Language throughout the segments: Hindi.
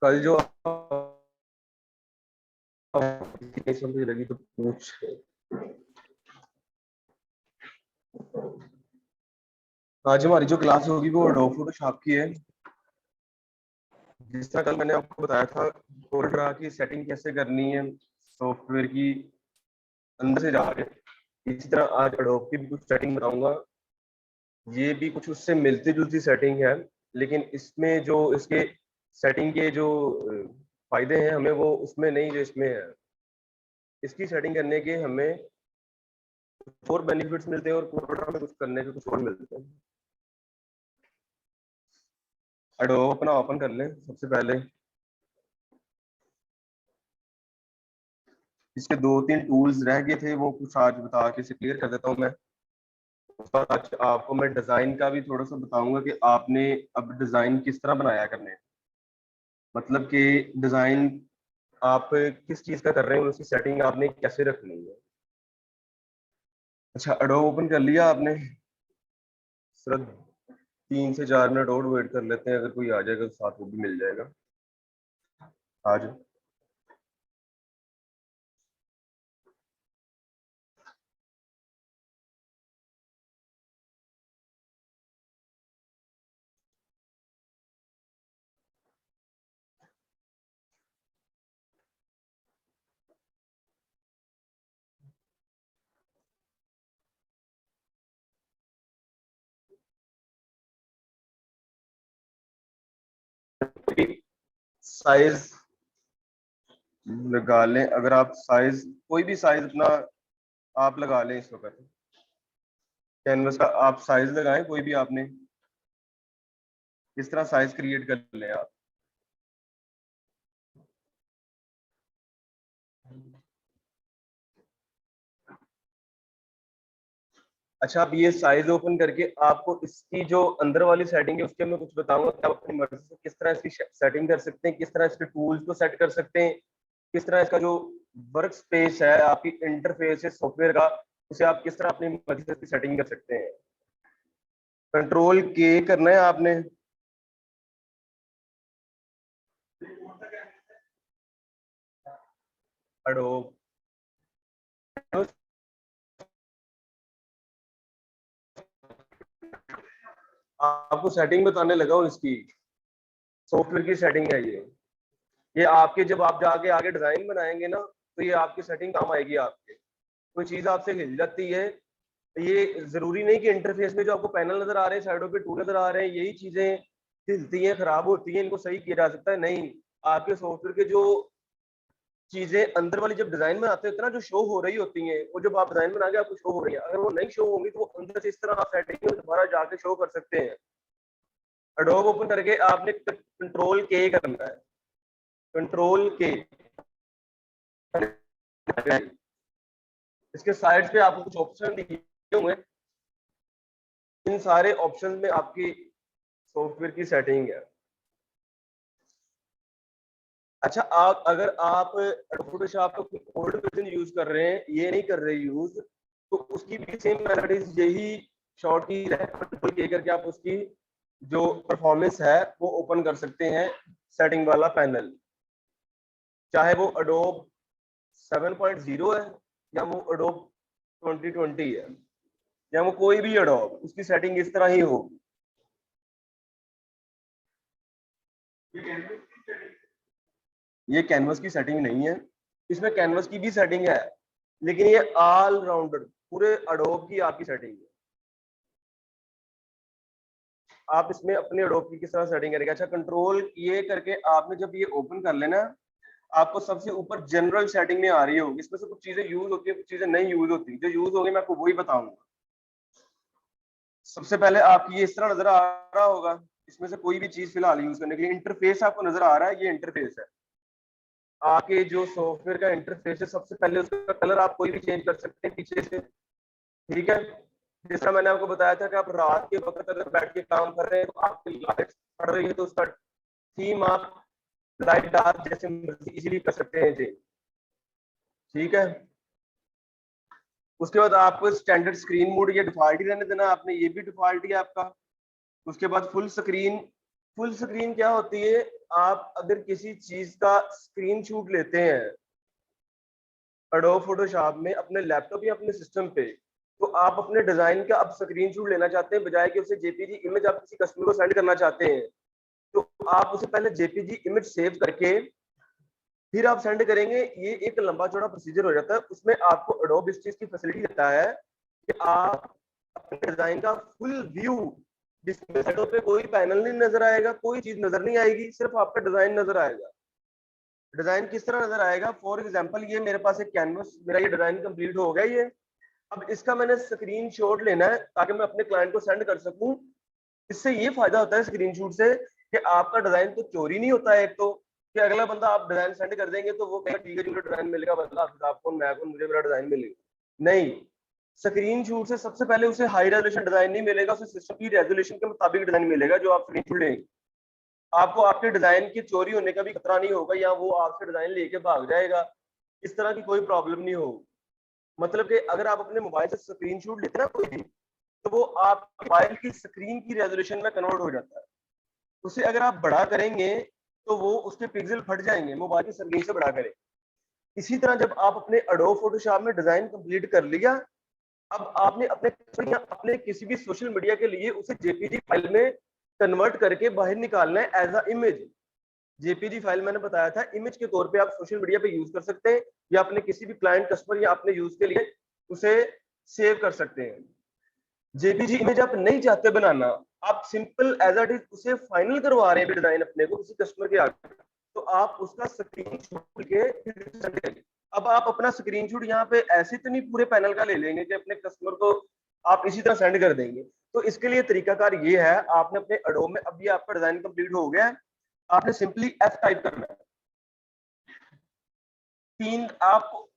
कल जो समझ लगी तो पूछ। आज हमारी जो क्लास होगी वो एडोब फोटोशॉप की है। जिस तरह कल मैंने आपको बताया था कोल्ड्रा की सेटिंग कैसे करनी है सॉफ्टवेयर की अंदर से जाके, इसी तरह आज एडोब की भी कुछ सेटिंग बताऊंगा। ये भी कुछ उससे मिलती जुलती सेटिंग है, लेकिन इसमें जो इसके सेटिंग के जो फायदे हैं हमें वो उसमें नहीं जो इसमें है। इसकी सेटिंग करने के हमें और बेनिफिट्स मिलते हैं और कोल्ड्रा में कुछ करने के कुछ और मिलते हैं। एडोब अपना ओपन कर लें सबसे पहले। इसके 2-3 टूल्स रह गए थे, वो कुछ आज बता के इसे क्लियर कर देता हूँ मैं। और आज आपको मैं डिजाइन का भी थोड़ा सा बताऊंगा कि आपने अब डिजाइन किस तरह बनाया करने हैं। मतलब कि डिजाइन आप किस चीज का कर रहे हैं और उसकी सेटिंग आपने कैसे रखनी है। अच्छा, एडोब ओपन कर लिया आपने। सिर्फ 3 से 4 मिनट और वेट कर लेते हैं, अगर कोई आ जाएगा तो साथ वो भी मिल जाएगा। आज साइज लगा लें। अगर आप साइज कोई भी साइज अपना आप लगा लें, इस वक्त कैनवस का आप साइज लगाएं कोई भी आपने। इस तरह साइज क्रिएट कर लें आप। अच्छा, अब ये साइज ओपन करके आपको इसकी जो अंदर वाली सेटिंग है उसके मैं कुछ बताऊंगा कि आप अपनी मर्जी से किस तरह इसकी सेटिंग कर सकते हैं, किस तरह इसके टूल्स को सेट कर सकते हैं, किस तरह इसका जो वर्क स्पेस है, आपकी इंटरफेस है सॉफ्टवेयर का, उसे आप किस तरह अपनी मर्जी से सेटिंग कर सकते हैं। कंट्रोल के करना है आपने। एडोब आपको सेटिंग बताने लगा हूँ इसकी। सॉफ्टवेयर की सेटिंग है ये आपके जब आप जाके आगे डिजाइन बनाएंगे ना, तो ये आपकी सेटिंग काम आएगी। आपके कोई चीज आपसे हिल जाती है, ये जरूरी नहीं कि इंटरफेस में जो आपको पैनल नजर आ रहे हैं, साइडों पे टूल नजर आ रहे हैं, यही चीजें हिलती हैं, खराब होती हैं, इनको सही किया जा सकता है। नहीं, आपके सॉफ्टवेयर के जो चीजें अंदर वाली जब डिजाइन बनाते होते हैं ना, जो शो हो रही होती हैं, वो जब आप डिजाइन बना के आपको शो हो रही है, अगर वो नहीं शो होंगी तो वो अंदर से इस तरह आप सेटिंग में दोबारा जाके शो कर सकते हैं। एडोब ओपन करके आपने कंट्रोल के करना है। कंट्रोल के इसके साइड पे आपको कुछ ऑप्शन दिए हुए हैं। इन सारे ऑप्शन में आपकी सॉफ्टवेयर की सेटिंग है। अच्छा, आप अगर आप फोटोशॉप का ओल्ड वर्जन यूज कर रहे हैं, ये नहीं कर रहे यूज, तो उसकी भी सेम मेथड यही शॉर्ट की है करके आप उसकी जो परफॉर्मेंस है वो ओपन कर सकते हैं। सेटिंग वाला पैनल, चाहे वो एडोब 7.0 है या वो एडोब 2020 है या वो कोई भी एडोब, उसकी सेटिंग इस तरह ही होगी। ये कैनवस की सेटिंग नहीं है, इसमें कैनवस की भी सेटिंग है, लेकिन ये ऑल राउंडर पूरे एडोब की आपकी सेटिंग है। आप इसमें अपने एडोब की किस तरह सेटिंग करेंगे। अच्छा, कंट्रोल ये करके आपने जब ये ओपन कर लेना, आपको सबसे ऊपर जनरल सेटिंग में आ रही होगी। इसमें से कुछ चीजें यूज होती है, कुछ चीजें नहीं यूज होती। जो यूज होगी मैं आपको वही बताऊंगा। सबसे पहले आपकी ये इस तरह नजर आ रहा होगा। इसमें से कोई भी चीज फिलहाल यूज करने के लिए इंटरफेस आपको नजर आ रहा है, ये इंटरफेस है आपके जो सॉफ्टवेयर का इंटरफेस है। सबसे पहले उसका कलर आप कोई भी चेंज कर सकते हैं पीछे से, ठीक है। जिस तरह मैंने आपको बताया था कि आप रात के वक्त अगर बैठ के काम कर रहे हैं तो आपकी लाइट पड़ रही है तो उसका थीम आप लाइट डार्क जैसे मर्जी इजीली कर सकते हैं जी, ठीक है। उसके बाद आपको स्टैंडर्ड स्क्रीन मोड ये डिफॉल्ट ही रहने देना आपने, ये भी डिफॉल्ट ही है आपका। उसके बाद फुल स्क्रीन फुल स्क्रीन क्या होती है? आप अगर किसी चीज का स्क्रीनशॉट लेते हैं एडोब फोटोशॉप में अपने लैपटॉप या अपने सिस्टम पे, तो आप अपने डिजाइन का अब स्क्रीनशॉट लेना चाहते हैं, बजाय कि उसे जेपीजी इमेज आप किसी कस्टमर को सेंड करना चाहते हैं, तो आप उसे पहले जेपीजी इमेज सेव करके फिर आप सेंड करेंगे। ये एक लंबा चौड़ा प्रोसीजर हो जाता है। उसमें आपको एडोब इस चीज की फैसिलिटी देता है कि आप अपने डिजाइन का फुल व्यू, जिसमें साइडों पे कोई पैनल नहीं नजर आएगा, कोई चीज नजर नहीं आएगी, सिर्फ आपका डिजाइन नजर आएगा। डिजाइन किस तरह नजर आएगा? फॉर एग्जांपल ये मेरे पास एक कैनवस, मेरा ये डिजाइन कंप्लीट हो गया ये। अब इसका मैंने स्क्रीनशॉट लेना है ताकि मैं अपने क्लाइंट को सेंड कर सकूं। इससे ये फायदा होता है स्क्रीनशॉट से कि आपका डिजाइन तो चोरी नहीं होता है। एक तो कि अगला बंदा आप डिजाइन सेंड कर देंगे तो वो कहेगा ठीक है, मुझे डिजाइन मिलेगा, बदला आप कौन, मैं कौन, मुझे मेरा डिजाइन मिलेगा। नहीं, स्क्रीनशॉट से सबसे पहले उसे हाई रेजोल्यूशन डिजाइन नहीं मिलेगा, उसे सिस्टम की रेजोल्यूशन के मुताबिक डिजाइन मिलेगा जो आप स्क्रीनशॉट लेंगे। आपको आपके डिजाइन की चोरी होने का भी खतरा नहीं होगा, या वो आपसे डिजाइन लेके भाग जाएगा, इस तरह की कोई प्रॉब्लम नहीं होगी। मतलब कि अगर आप अपने मोबाइल से स्क्रीनशॉट लेते हैं ना कोई भी, तो वो आप मोबाइल की स्क्रीन की रेजोल्यूशन में कन्वर्ट हो जाता है। उसे अगर आप बड़ा करेंगे तो वो उसके पिक्सल फट जाएंगे, मोबाइल की स्क्रीन से बड़ा करें। इसी तरह जब आप अपने एडोब फोटोशॉप में डिजाइन कंप्लीट कर लिया, अब आपने अपने किसी भी सोशल मीडिया के लिए उसे जेपीजी फाइल में कन्वर्ट करके बाहर निकालना है as a image. JPG file मैंने बताया था, इमेज के तौर पे आप सोशल मीडिया पे यूज कर सकते हैं, या अपने किसी भी क्लाइंट कस्टमर या अपने यूज के लिए उसे सेव कर सकते हैं। जेपीजी इमेज आप नहीं चाहते बनाना, आप सिंपल एज इट इज उसे फाइनल करवा रहे हैं डिजाइन अपने को किसी कस्टमर के आगे, तो आप उसका स्क्रीनशॉट के फिर सेंड करेंगे। अब आप अपना स्क्रीनशॉट यहाँ पे ऐसे तो नहीं पूरे पैनल का ले लेंगे कि अपने कस्टमर को आप इसी तरह सेंड कर देंगे। तो इसके लिए तरीकाकार ये है, आपने अपने एडोब में, अब ये आपका डिजाइन कंप्लीट हो गया है, आपने सिंपली एफ टाइप करना है।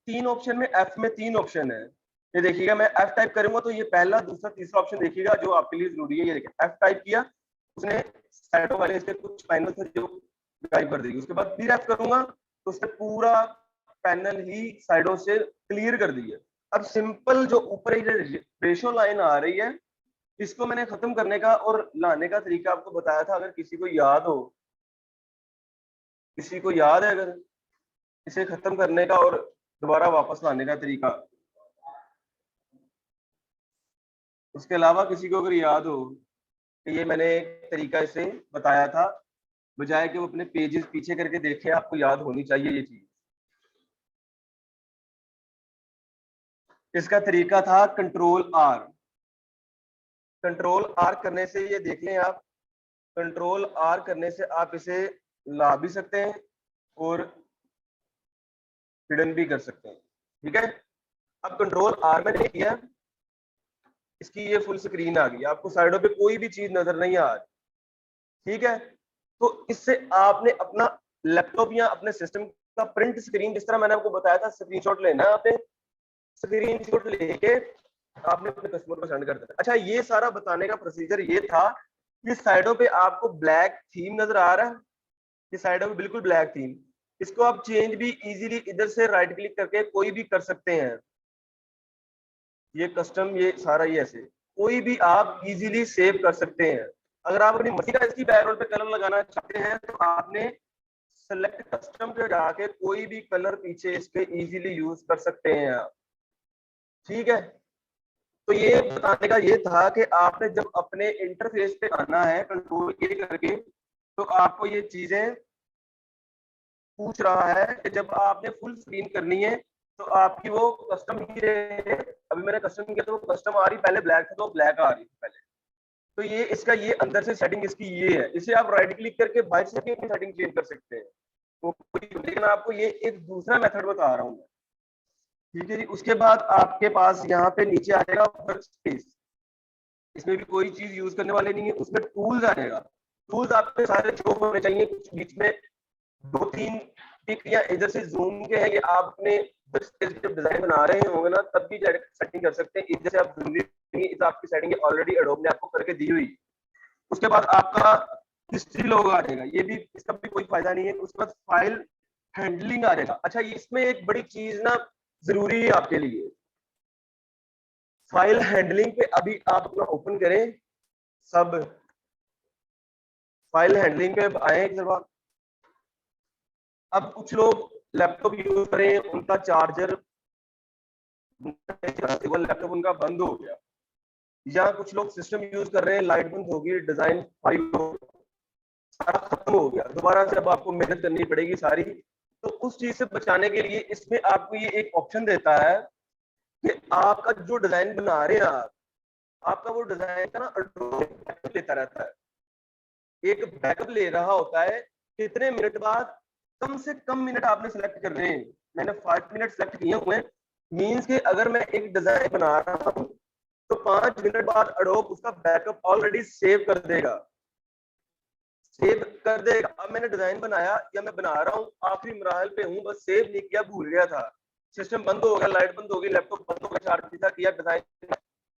तीन ऑप्शन में, एफ में तीन ऑप्शन है। ये देखिएगा, मैं एफ टाइप करूंगा तो ये पहला, दूसरा, तीसरा ऑप्शन देखिएगा जो आपके लिए जरूरी है। ये देखिए एफ टाइप किया, उसने साइडों वाले इसके कुछ पैनल थे जो गायब कर देगी। उसके बाद फिर एफ करूंगा तो उसने पूरा पैनल ही साइडों से क्लियर कर दिया। अब सिंपल जो ऊपर रेशियो लाइन आ रही है, इसको मैंने खत्म करने का और लाने का तरीका आपको बताया था। अगर किसी को याद हो, किसी को याद है अगर इसे खत्म करने का और दोबारा वापस लाने का तरीका, उसके अलावा किसी को अगर याद हो कि ये मैंने एक तरीका इसे बताया था, बजाय कि वो अपने पेजेस पीछे करके देखे, आपको याद होनी चाहिए ये चीज। इसका तरीका था कंट्रोल आर। कंट्रोल आर करने से, ये देख लें आप, कंट्रोल आर करने से आप इसे ला भी सकते हैं और हिडन भी कर सकते हैं। ठीक है, अब कंट्रोल आर मैंने किया, इसकी ये फुल स्क्रीन आ गई, आपको साइडों पे कोई भी चीज नजर नहीं आ रही। ठीक है, तो इससे आपने अपना लैपटॉप या अपने सिस्टम का प्रिंट स्क्रीन, जिस तरह मैंने आपको बताया था, स्क्रीनशॉट लेना है आपने, स्क्रीनशॉट लेके आपने अपने कस्टमर को सेंड कर देना। अच्छा, ये सारा बताने का प्रोसीजर ये था कि साइडों पे आपको ब्लैक थीम नजर आ रहा है, ये साइडों पे बिल्कुल ब्लैक थीम, इसको आप चेंज भी इजीली इधर से राइट क्लिक करके कोई भी कर सकते हैं। ये कस्टम, ये सारा ये ऐसे कोई भी आप इजीली सेव कर सकते हैं। अगर आप अपनी मर्जी का इसकी बैकग्राउंड पे कलर लगाना चाहते हैं तो आपने सेलेक्ट कस्टम पे जाके कोई भी कलर पीछे इसके इजीली यूज कर सकते हैं आप। ठीक है, तो ये बताने का ये था कि आपने जब अपने इंटरफेस पे आना है कंट्रोल ए करके, तो आपको ये चीजें पूछ रहा है कि जब आपने फुल स्क्रीन करनी है तो आपकी वो कस्टम ही रहे। अभी मैंने कस्टम किया तो वो कस्टम आ रही, पहले ब्लैक था तो ब्लैक आ रही थी पहले। तो ये इसका, ये अंदर से सेटिंग इसकी ये है, इसे आप राइट क्लिक करके बाहर से भी अपनी सेटिंग चेंज कर सकते हैं। तो लेकिन आपको ये एक दूसरा मेथड बता रहा हूँ मैं। ठीक है जी, उसके बाद आपके पास यहाँ पे नीचे आ जाएगा वर्क स्पेस, इसमें भी कोई चीज यूज करने वाले नहीं है। उसमें टूल्स आ जाएगा, टूल्स आपके सारे शो होने चाहिए, कुछ बीच में दो तीन टिक या इधर से जूम के है कि आप अपने जब डिजाइन बना रहे होंगे ना तब भी सेटिंग कर सकते हैं। इधर से आप जरूरी नहीं, इधर आपकी सेटिंग ऑलरेडी एडोब ने आपको करके दी हुई। उसके बाद आपका हिस्ट्री लोगो आ जाएगा, ये भी, इसका भी कोई फायदा नहीं है। उसके बाद फाइल हैंडलिंग आ जाएगा। अच्छा, इसमें एक बड़ी चीज ना जरूरी है आपके लिए, फाइल हैंडलिंग पे अभी आप अपना ओपन करें सब, फाइल हैंडलिंग पे आए एक बार। अब कुछ लोग लैपटॉप यूज करें, उनका चार्जर, वो लैपटॉप उनका बंद हो गया, या कुछ लोग सिस्टम यूज कर रहे हैं, लाइट बंद होगी, डिजाइन फाइल सारा खत्म हो गया, दोबारा से अब आपको मेहनत करनी पड़ेगी सारी। तो उस चीज से बचाने के लिए इसमें आपको ये एक ऑप्शन देता है कि आपका जो डिजाइन बना रहे हैं आप, आपका वो डिजाइन का ना बैकअप लेता रहता है, एक बैकअप ले रहा होता है कितने मिनट बाद, कम से कम मिनट आपने सेलेक्ट कर रहे हैं। मैंने 5 मिनट सेलेक्ट किए हुए हैं, मीन्स के अगर मैं एक डिजाइन बना रहा हूँ तो 5 मिनट बाद अडोब उसका बैकअप ऑलरेडी सेव कर देगा, सेव कर देगा। अब मैंने डिजाइन बनाया या मैं बना रहा हूँ, आखिरी मराहल पे हूँ, बस सेव नहीं किया, भूल गया था, सिस्टम बंद हो गया, लाइट बंद हो गई, लैपटॉप बंद हो गया, चार्ज किया डिजाइन,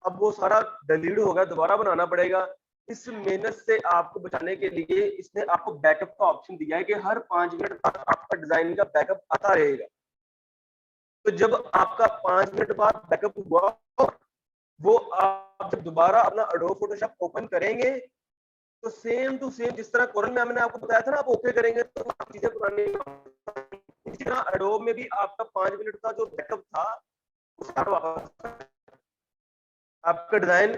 अब वो सारा डिलीट होगा, दोबारा बनाना पड़ेगा। इस मेहनत से आपको बचाने के लिए इसने आपको बैकअप का ऑप्शन दिया है कि हर 5 मिनट बाद आपका डिजाइन का बैकअप आता रहेगा। तो जब आपका 5 मिनट बाद बैकअप हुआ, वो आप जब दोबारा अपना एडोब फोटोशॉप ओपन करेंगे तो सेम टू सेम जिस तरह कोरल में मैंने आपको बताया था ना, आप ओके करेंगे तो चीजें पुरानी, इसी तरह एडोब में भी आपका 5 मिनट का जो बैकअप था वो सारा वापस, आपका डिजाइन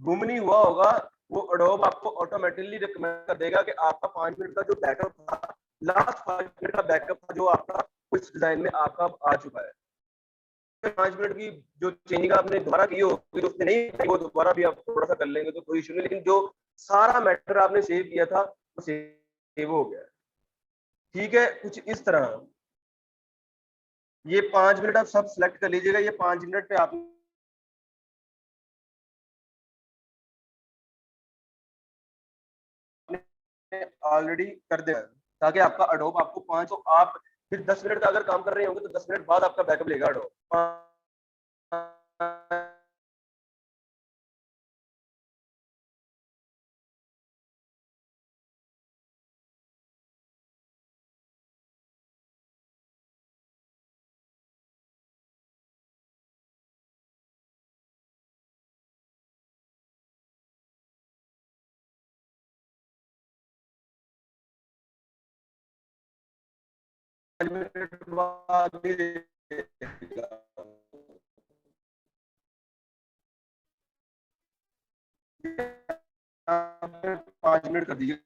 गुम नहीं हुआ होगा, वो एडोब आपको ऑटोमेटिकली रिकमेंड कर देगा कि आपका 5 मिनट का जो बैकअप था, लास्ट 5 मिनट का बैकअप था जो आपका उस डिजाइन में आपका आ चुका है। 5 मिनट की जो चेंजिंग आपने दोबारा की होगी, उसने नहीं, वो दोबारा भी आप थोड़ा सा कर लेंगे तो कोई इशू नहीं, लेकिन जो सारा मैटर आपने सेव किया था वो सेव हो गया। ठीक है, कुछ इस तरह ये 5 मिनट आप सब सिलेक्ट कर लीजिएगा, ये 5 मिनट पे आपने ऑलरेडी कर दिया है, ताकि आपका अडोब आपको 5, तो आप फिर 10 मिनट का अगर काम कर रहे होंगे तो 10 मिनट बाद आपका बैकअप लेगा अडोब। मिनट बाद 5 मिनट कर दीजिए।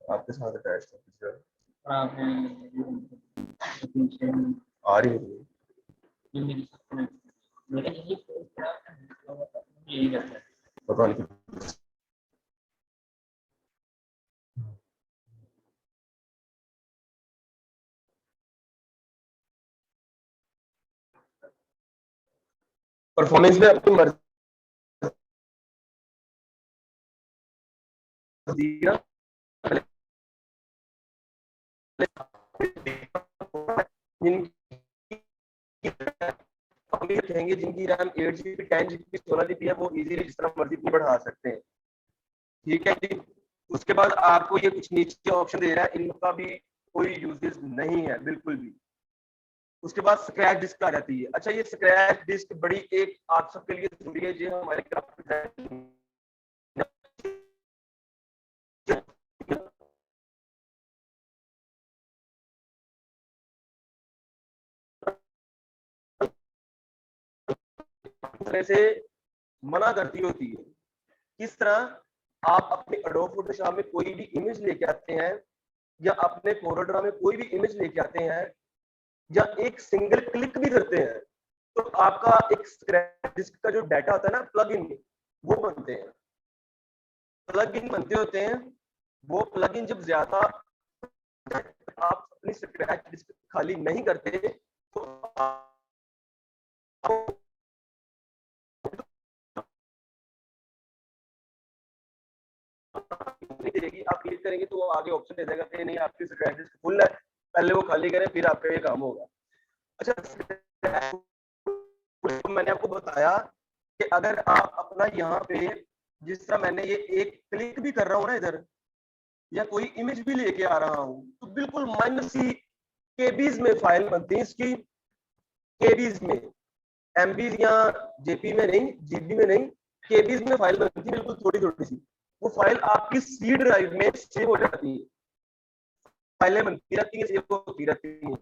आपके साथ अटैच है आ रही है पता नहीं। परफॉर्मेंस में अपनी मर्जी हम ये कहेंगे जिनकी रैम 8 GB 10 GB 16 GB है वो इजीली जिस तरह मर्जी बढ़ा सकते हैं। ठीक है जी। उसके बाद आपको ये कुछ नीचे ऑप्शन दे रहा है, इनका भी कोई यूजेस नहीं है बिल्कुल भी। उसके बाद स्क्रैच डिस्क आ जाती है। अच्छा, ये स्क्रैच डिस्क बड़ी एक आप सबके लिए जरूरी है जो हमारे तरह से मना करती होती है। किस तरह आप अपने एडोब फोटोशॉप में कोई भी इमेज लेके आते हैं या अपने कोरोड्रा में कोई भी इमेज लेके आते हैं या एक सिंगल क्लिक भी करते हैं तो आपका एक स्क्रैच डिस्क का जो डाटा होता है ना प्लग इन वो बनते हैं, प्लग इन बनते होते हैं। वो प्लग इन जब ज्यादा आप अपनी स्क्रैच डिस्क खाली नहीं करते तो नहीं देगी। आप क्लिक करेंगे तो वो आगे ऑप्शन दे देगा कि नहीं आपकी स्क्रैच डिस्क फुल है, पहले वो खाली करें फिर आपका ये काम होगा। अच्छा, मैंने आपको बताया कि अगर आप अपना यहाँ पे जिस तरह मैंने ये एक क्लिक भी कर रहा हूँ ना इधर या कोई इमेज भी लेके आ रहा हूँ तो बिल्कुल -सी केबीज में फाइल बनती है इसकी, केबीज में, एमबीज या जेपी में नहीं, जीबी में नहीं, केबीज में फाइल बनती है बिल्कुल थोड़ी थोड़ी सी। वो फाइल आपकी सी ड्राइव में सेव हो जाती है, फाइलें बनती रहती है, सेव होती रहती है।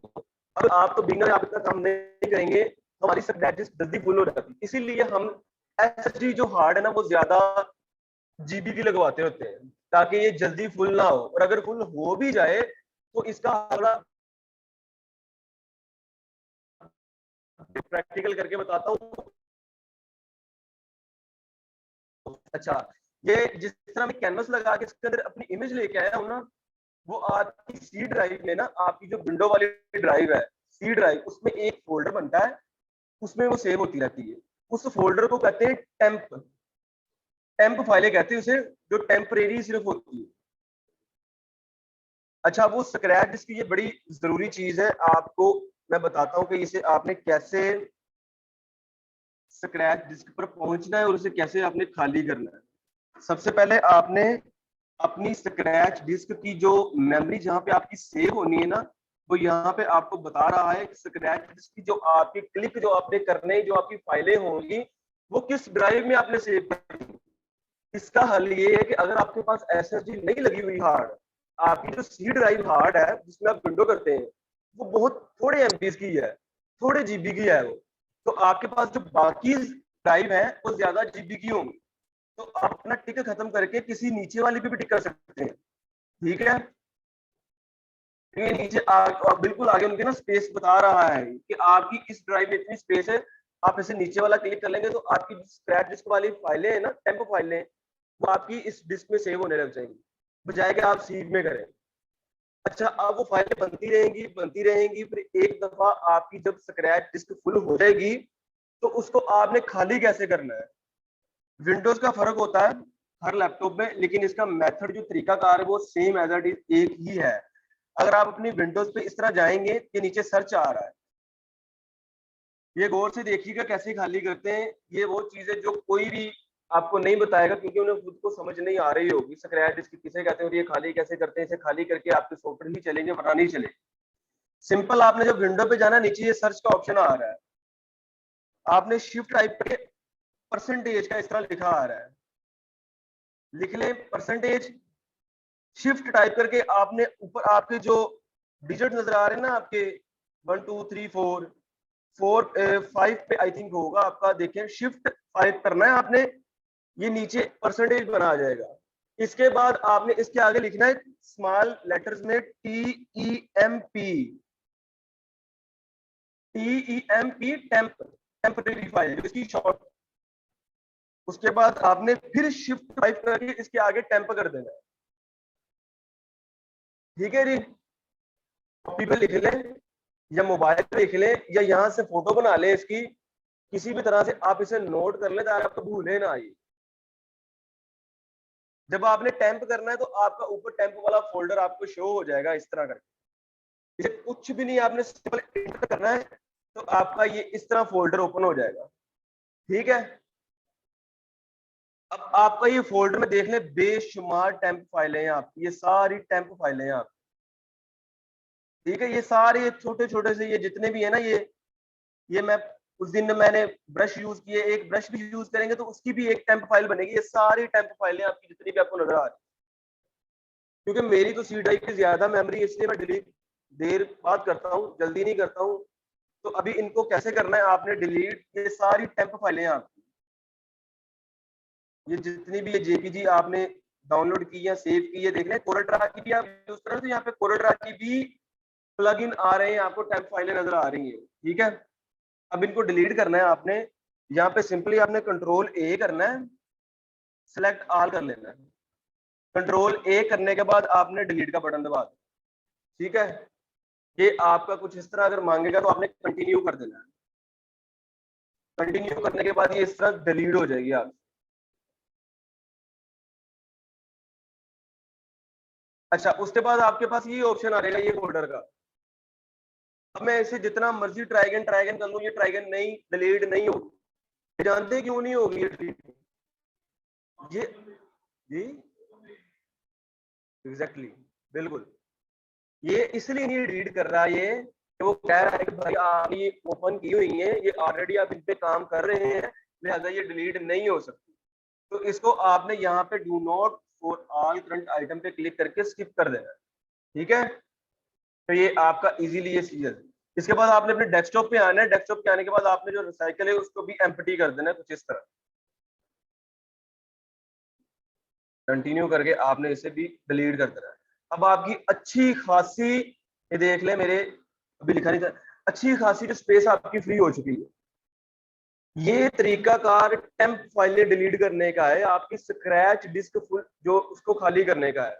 अब आप तो बिना आप इतना काम नहीं करेंगे हमारी स्क्रैच डिस्क जल्दी फुल हो जाती है। इसीलिए हम एसएसडी जो हार्ड है ना वो ज्यादा जीबी की लगवाते होते हैं ताकि ये जल्दी फुल ना हो, और अगर फुल हो भी जाए तो इसका थोड़ा प्रैक्टिकल करके बताता हूँ। अच्छा, ये जिस तरह मैं कैनवस लगा के इसके अंदर अपनी इमेज लेके आया हूँ ना, वो आपकी सी ड्राइव में ना, आपकी जो विंडो वाली ड्राइव है सी ड्राइव, उसमें एक फोल्डर बनता है, उसमें वो सेव होती रहती है। उस फोल्डर को कहते हैं टेम्प, टेम्प फाइलें कहते हैं उसे, जो टेम्परेरी सिर्फ होती है। अच्छा, वो स्क्रैच डिस्क ये बड़ी जरूरी चीज है, आपको मैं बताता हूँ कि इसे आपने कैसे स्क्रैच डिस्क पर पहुंचना है और उसे कैसे आपने खाली करना है। सबसे पहले आपने अपनी स्क्रैच डिस्क की जो मेमोरी जहां पे आपकी सेव होनी है ना, वो यहाँ पे आपको बता रहा है कि स्क्रैच डिस्क की जो आपकी क्लिक जो आपने करने जो आपकी फाइलें होंगी वो किस ड्राइव में आपने सेव करनी। इसका हल ये है कि अगर आपके पास एसएसडी नहीं लगी हुई हार्ड, आपकी जो सी ड्राइव हार्ड है जिसमें आप विंडो करते हैं वो बहुत थोड़े एमबीज की है, थोड़े जीबी की है वो, तो आपके पास जो बाकी ड्राइव है वो ज्यादा जीबी की होंगी, तो आप अपना टिक खत्म करके किसी नीचे वाली पे भी टिक कर सकते हैं। ठीक है, ये नीचे बिल्कुल आगे उनके ना स्पेस बता रहा है कि आपकी इस ड्राइव में इतनी स्पेस है, आप इसे नीचे वाला क्लिक कर लेंगे तो आपकी स्क्रैच डिस्क वाली फाइलें है ना, टेम्प फाइलें, वो आपकी इस डिस्क में सेव होने लग जाएंगी, बजाय कि आप सीव में करें। अच्छा, अब वो फाइलें बनती रहेंगी, फिर एक दफा आपकी जब स्क्रैच डिस्क फुल हो जाएगी तो उसको आपने खाली कैसे करना है। विंडोज का फर्क होता है हर लैपटॉप में, लेकिन इसका मेथड जो तरीकाकार है वो सेम एज इट इज एक ही है। अगर आप अपनी विंडोज पे इस तरह जाएंगे कि नीचे सर्च आ रहा है, ये गौर से देखिएगा कैसे खाली करते हैं। ये वो चीजें जो कोई भी आपको नहीं बताएगा क्योंकि उन्हें खुद को समझ नहीं आ रही होगी स्क्रैच डिस्क किसे कहते हैं और ये खाली कैसे करते हैं। इसे खाली करके आपके सॉफ्टवेयर ही चलेंगे वरना नहीं चले। सिंपल, आपने जब विंडो पे जाना, नीचे ये सर्च का ऑप्शन आ रहा है, आपने शिफ्ट टाइप करके परसेंटेज का इस तरह लिखा आ रहा है, लिख ले परसेंटेज, शिफ्ट टाइप करके आपने ऊपर आपके जो डिजिट नजर आ रहे हैं ना आपके 1 2 3 4, 5 पे आई थिंक होगा आपका, देखें शिफ्ट 5 करना है आपने, ये नीचे परसेंटेज बना आ जाएगा। इसके बाद आपने इसके आगे लिखना है स्मॉल लेटर्स में TEMP टेम्परेरी फाइल, इसकी शॉर्ट। उसके बाद आपने फिर शिफ्ट 5 करके इसके आगे टेम्प कर देना है। ठीक है जी, कॉपी पे लिख लें या मोबाइल पे लिख लें या यहाँ से फोटो बना लें इसकी, किसी भी तरह से आप इसे नोट कर लें ताकि आपको भूले ना आइए। जब आपने टेम्प करना है तो आपका ऊपर टेम्प वाला फोल्डर आपको शो हो जाएगा इस तरह करके। इसे कुछ भी नहीं, आपने सिंपल एंटर करना है तो आपका ये इस तरह फोल्डर ओपन हो जाएगा। ठीक है, अब आपका ये फोल्डर में देख लें बेशुमार टेम्प फाइलें हैं आपकी, ये सारी टेम्प फाइलें हैं आपकी। ठीक है, ये सारे छोटे छोटे से ये जितने भी है ना, ये मैं उस दिन मैंने ब्रश यूज किए, एक ब्रश भी यूज करेंगे तो उसकी भी एक टेम्प फाइल बनेगी। ये सारी टेम्प फाइलें आपकी जितनी भी आपको नजर आ रही, क्योंकि मेरी तो सी ड्राइव की ज्यादा मेमोरी, इसलिए मैं डिलीट देर बाद करता हूँ, जल्दी नहीं करता हूँ। तो अभी इनको कैसे करना है, आपने डिलीट, ये सारी टेम्प फाइलें आपकी, ये जितनी भी ये जेपीजी आपने डाउनलोड की या सेव की है, देख लें कोरल ड्रा की भी आप यूज करें तो यहाँ पे कोरल ड्रा की भी प्लगइन आ रहे हैं, आपको टेम्प फाइलें नजर आ रही हैं। ठीक है, अब इनको डिलीट करना है आपने, यहाँ पे सिंपली आपने कंट्रोल ए करना है, सिलेक्ट ऑल कर लेना है। कंट्रोल ए करने के बाद आपने डिलीट का बटन दबा देना। ठीक है, ये आपका कुछ इस तरह अगर मांगेगा तो आपने कंटिन्यू कर देना है। कंटिन्यू करने के बाद ये इस तरह डिलीट हो जाएगी आप। अच्छा, उसके बाद आपके पास ये ऑप्शन आ रहेगा ये फोल्डर का। अब मैं इसे जितना मर्जी ट्राइगन कर लूं, ये ट्राइगन नहीं डिलीट नहीं होगी। जानते क्यों नहीं होगी ये डिलीट? ये जी एग्जैक्टली बिल्कुल, ये इसलिए नहीं रीड कर रहा, ये वो कह रहा है कि भाई आप ये ओपन की हुई है, ये ऑलरेडी आप इन पे काम कर रहे हैं, लिहाजा ये डिलीट नहीं हो सकती। तो इसको आपने यहाँ पे do not for all current item पे क्लिक करके स्किप कर देना है। ठीक है, तो ये आपका इजीली ये चीज है। इसके बाद आपने अपने डेस्कटॉप पे आना है, डेस्कटॉप पे आने के बाद आपने जो रिसाइकल है उसको भी एम्प्टी कर देना है कुछ इस तरह। कंटिन्यू करके आपने इसे भी डिलीट कर देना है। अब आपकी अच्छी खासी, ये देख ले मेरे अभी लिखा नहीं था, अच्छी खासी जो स्पेस आपकी फ्री हो चुकी है। ये तरीकाकार टेम्प फाइलें डिलीट करने का है, आपकी स्क्रैच डिस्क फुल जो उसको खाली करने का है।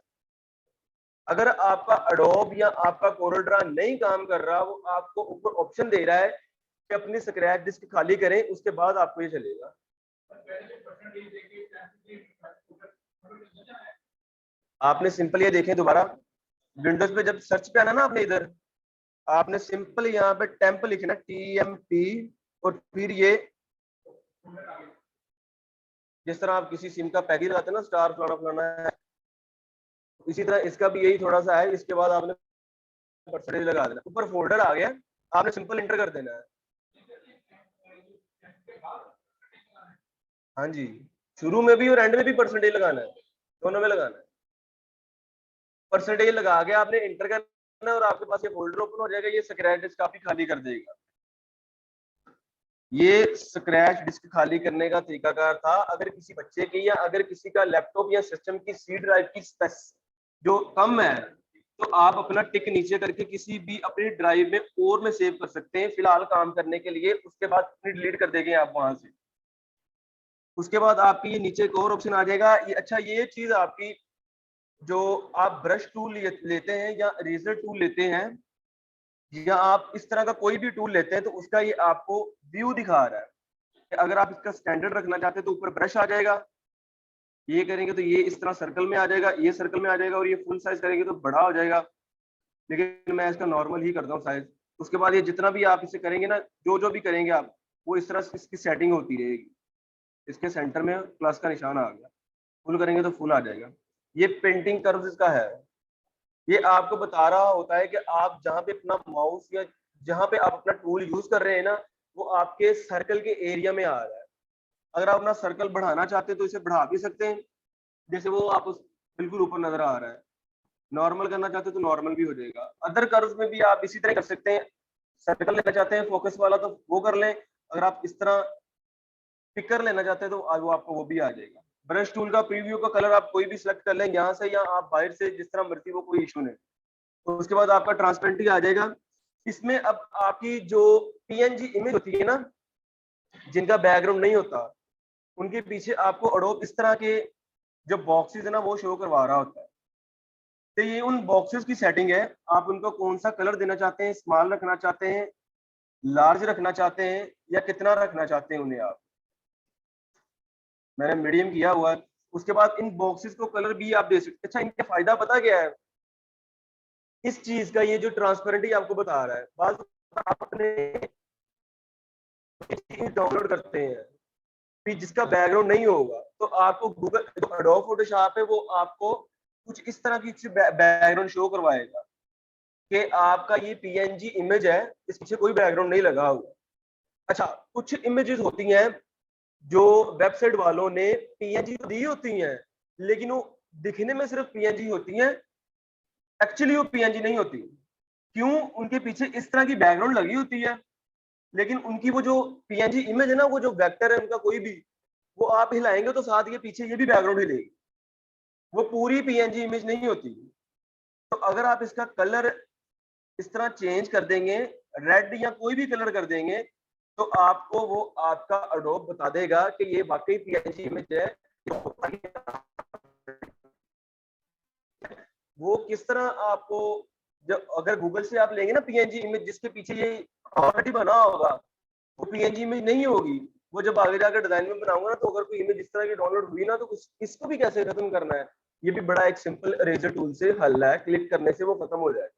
अगर आपका एडोब या आपका कोरल ड्रा नहीं काम कर रहा, वो आपको ऊपर ऑप्शन दे रहा है कि अपनी स्क्रैच डिस्क खाली करें, उसके बाद आपको ये चलेगा। आपने सिंपल ये देखें दोबारा, विंडोज पे जब सर्च पे आना ना आपने इधर, आपने सिंपल यहाँ पे टेम्प लिखना TMP और फिर ये जिस तरह आप किसी सिम का पैकेज लगाते हैं ना, स्टार फलाना फलाना है, इसी तरह इसका भी यही थोड़ा सा है। इसके बाद आपने परसेंटेज लगा देना, ऊपर फोल्डर आ गया, आपने सिंपल इंटर कर देना है। हाँ जी, शुरू में भी और एंड में भी परसेंटेज लगाना है, दोनों में लगाना है। परसेंटेज लगा के आपने इंटर करना है और आपके पास ये फोल्डर ओपन हो जाएगा। ये स्क्रैच डिस्क काफी खाली कर देगा। ये स्क्रैच डिस्क खाली करने का तरीकाकार था। अगर किसी बच्चे की या अगर किसी का लैपटॉप या सिस्टम की सी ड्राइव की स्पेस जो कम है, तो आप अपना टिक नीचे करके किसी भी अपनी ड्राइव में और में सेव कर सकते हैं फिलहाल काम करने के लिए। उसके बाद डिलीट कर देंगे आप वहां से। उसके बाद आपकी ये नीचे एक और ऑप्शन आ जाएगा। ये अच्छा, ये चीज आपकी जो आप ब्रश टूल लेते हैं या इरेजर टूल लेते हैं या आप इस तरह का कोई भी टूल लेते हैं, तो उसका ये आपको व्यू दिखा रहा है कि अगर आप इसका स्टैंडर्ड रखना चाहते हैं तो ऊपर ब्रश आ जाएगा, ये करेंगे तो ये इस तरह सर्कल में आ जाएगा, ये सर्कल में आ जाएगा, और ये फुल साइज करेंगे तो बड़ा हो जाएगा, लेकिन मैं इसका नॉर्मल ही करता हूँ साइज। उसके बाद ये जितना भी आप इसे करेंगे ना, जो जो भी करेंगे आप, वो इस तरह इसकी सेटिंग होती रहेगी। इसके सेंटर में प्लस का निशान आ गया, फुल करेंगे तो फुल आ जाएगा। ये पेंटिंग कर्व्स इसका है, ये आपको बता रहा होता है कि आप जहाँ पे अपना माउस या जहाँ पे आप अपना टूल यूज कर रहे हैं ना, वो आपके सर्कल के एरिया में आ रहा है। अगर आप अपना सर्कल बढ़ाना चाहते हैं तो इसे बढ़ा भी सकते हैं, जैसे वो आप बिल्कुल ऊपर नजर आ रहा है। नॉर्मल करना चाहते हैं तो नॉर्मल भी हो जाएगा। अदर कर्व्स में भी आप इसी तरह कर सकते हैं। सर्कल लेना चाहते हैं फोकस वाला तो वो कर लें, अगर आप इस तरह पिकर लेना चाहते हैं तो वो आपको वो भी आ जाएगा। ब्रश टूल का प्रीव्यू का कलर आप कोई भी सिलेक्ट कर लें यहाँ से, या आप बाहर से जिस तरह मर्जी, वो कोई इशू नहीं। तो उसके बाद आपका ट्रांसपेरेंटी आ जाएगा। इसमें अब आपकी जो पीएनजी इमेज होती है ना, जिनका बैकग्राउंड नहीं होता, उनके पीछे आपको एडोब इस तरह के जो बॉक्सेस है ना वो शो करवा रहा होता है। तो ये उन बॉक्सेस की सेटिंग है, आप उनको कौन सा कलर देना चाहते हैं, स्मॉल रखना चाहते हैं, लार्ज रखना चाहते हैं, या कितना रखना चाहते हैं उन्हें आप। मैंने मीडियम किया हुआ है। उसके बाद इन बॉक्सेस को कलर भी आप दे सकते। अच्छा, इनका फायदा पता क्या है इस चीज का, ये जो ट्रांसपेरेंटी आपको बता रहा है, बाद आप अपने डाउनलोड करते हैं भी जिसका बैकग्राउंड नहीं होगा, तो आपको गूगल जो एडोब फोटोशॉप है वो आपको कुछ इस तरह की बैकग्राउंड शो करवाएगा कि आपका ये पीएनजी इमेज है, इस पीछे कोई बैकग्राउंड नहीं लगा हुआ। अच्छा, कुछ इमेजेस होती हैं जो वेबसाइट वालों ने पीएनजी तो दी होती हैं, लेकिन वो दिखने में सिर्फ पीएनजी होती हैं, एक्चुअली वो पीएनजी नहीं होती। क्यों? उनके पीछे इस तरह की बैकग्राउंड लगी होती है, लेकिन उनकी वो जो पीएनजी इमेज है ना, वो जो वेक्टर है उनका कोई भी, वो आप हिलाएंगे तो साथ ये पीछे ये भी बैकग्राउंड हिलेगी, वो पूरी पीएनजी इमेज नहीं होती। तो अगर आप इसका कलर इस तरह चेंज कर देंगे, रेड या कोई भी कलर कर देंगे, तो आपको वो आपका एडोब बता देगा कि ये वाकई पीएनजी इमेज है। वो किस तरह आपको, जब अगर गूगल से आप लेंगे ना पीएनजी इमेज जिसके पीछे ये ऑलरेडी बना होगा, वो पीएनजी इमेज नहीं होगी। वो जब आगे जाकर डिजाइन में बनाऊंगा ना, तो अगर कोई इमेज इस तरह की डाउनलोड हुई ना, तो इसको भी कैसे खत्म करना है, ये भी बड़ा एक सिंपल इरेजर टूल से हल है, क्लिक करने से वो खत्म हो जाए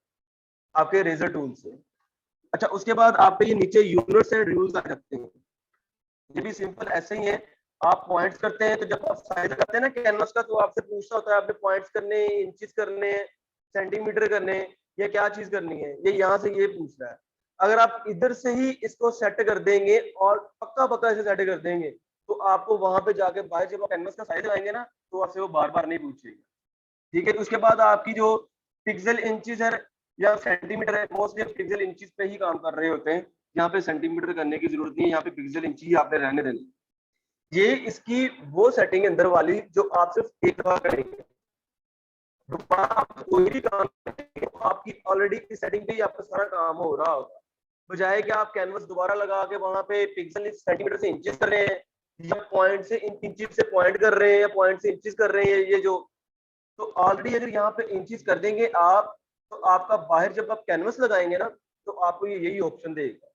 आपके इरेजर टूल से। अच्छा, उसके बाद आप पे ये नीचे यूनिट्स एंड रूल्स आ जाते हैं, ये भी सिंपल ऐसे ही है। आप पॉइंट्स करते हैं, तो जब आप साइज करते हैं ना कैनवस का, तो आपसे पूछता होता है आपने पॉइंट्स करने, इंचेस करने, सेंटीमीटर करने, या क्या चीज करनी है, ये यहाँ से ये पूछ रहा है। अगर आप इधर से ही इसको सेट कर देंगे और पक्का पक्का इसे सेट कर देंगे, तो आपको वहां पे जाके बाहर जब आप कैनवस का साइज लगाएंगे ना, तो आपसे वो बार बार नहीं पूछेगा। ठीक है, उसके बाद आपकी जो पिक्सल इंचेस है या सेंटीमीटर है, मोस्टली पिक्सल इंचेस पे ही काम कर रहे होते हैं, यहाँ पे सेंटीमीटर करने की जरूरत नहीं है, यहाँ पे पिक्सल इंच ही आपने रहने देनी। ये इसकी वो सेटिंग अंदर वाली जो आप सिर्फ एक दफा करेंगे, आप कोई भी काम करेंगे तो आपकी ऑलरेडी इस सेटिंग पे ही आपका सारा काम हो रहा होगा, बजाय कि आप कैनवस दोबारा लगा के वहां पे पिक्सल सेंटीमीटर से इंचेस कर रहे हैं, या पॉइंट से इंचेस से पॉइंट कर रहे हैं, या पॉइंट से इंचेस कर रहे हैं, ये जो, तो ऑलरेडी अगर यहाँ पे इंचेस कर देंगे आप, तो आपका बाहर जब आप कैनवस लगाएंगे ना, तो आपको ये यही ऑप्शन देगा।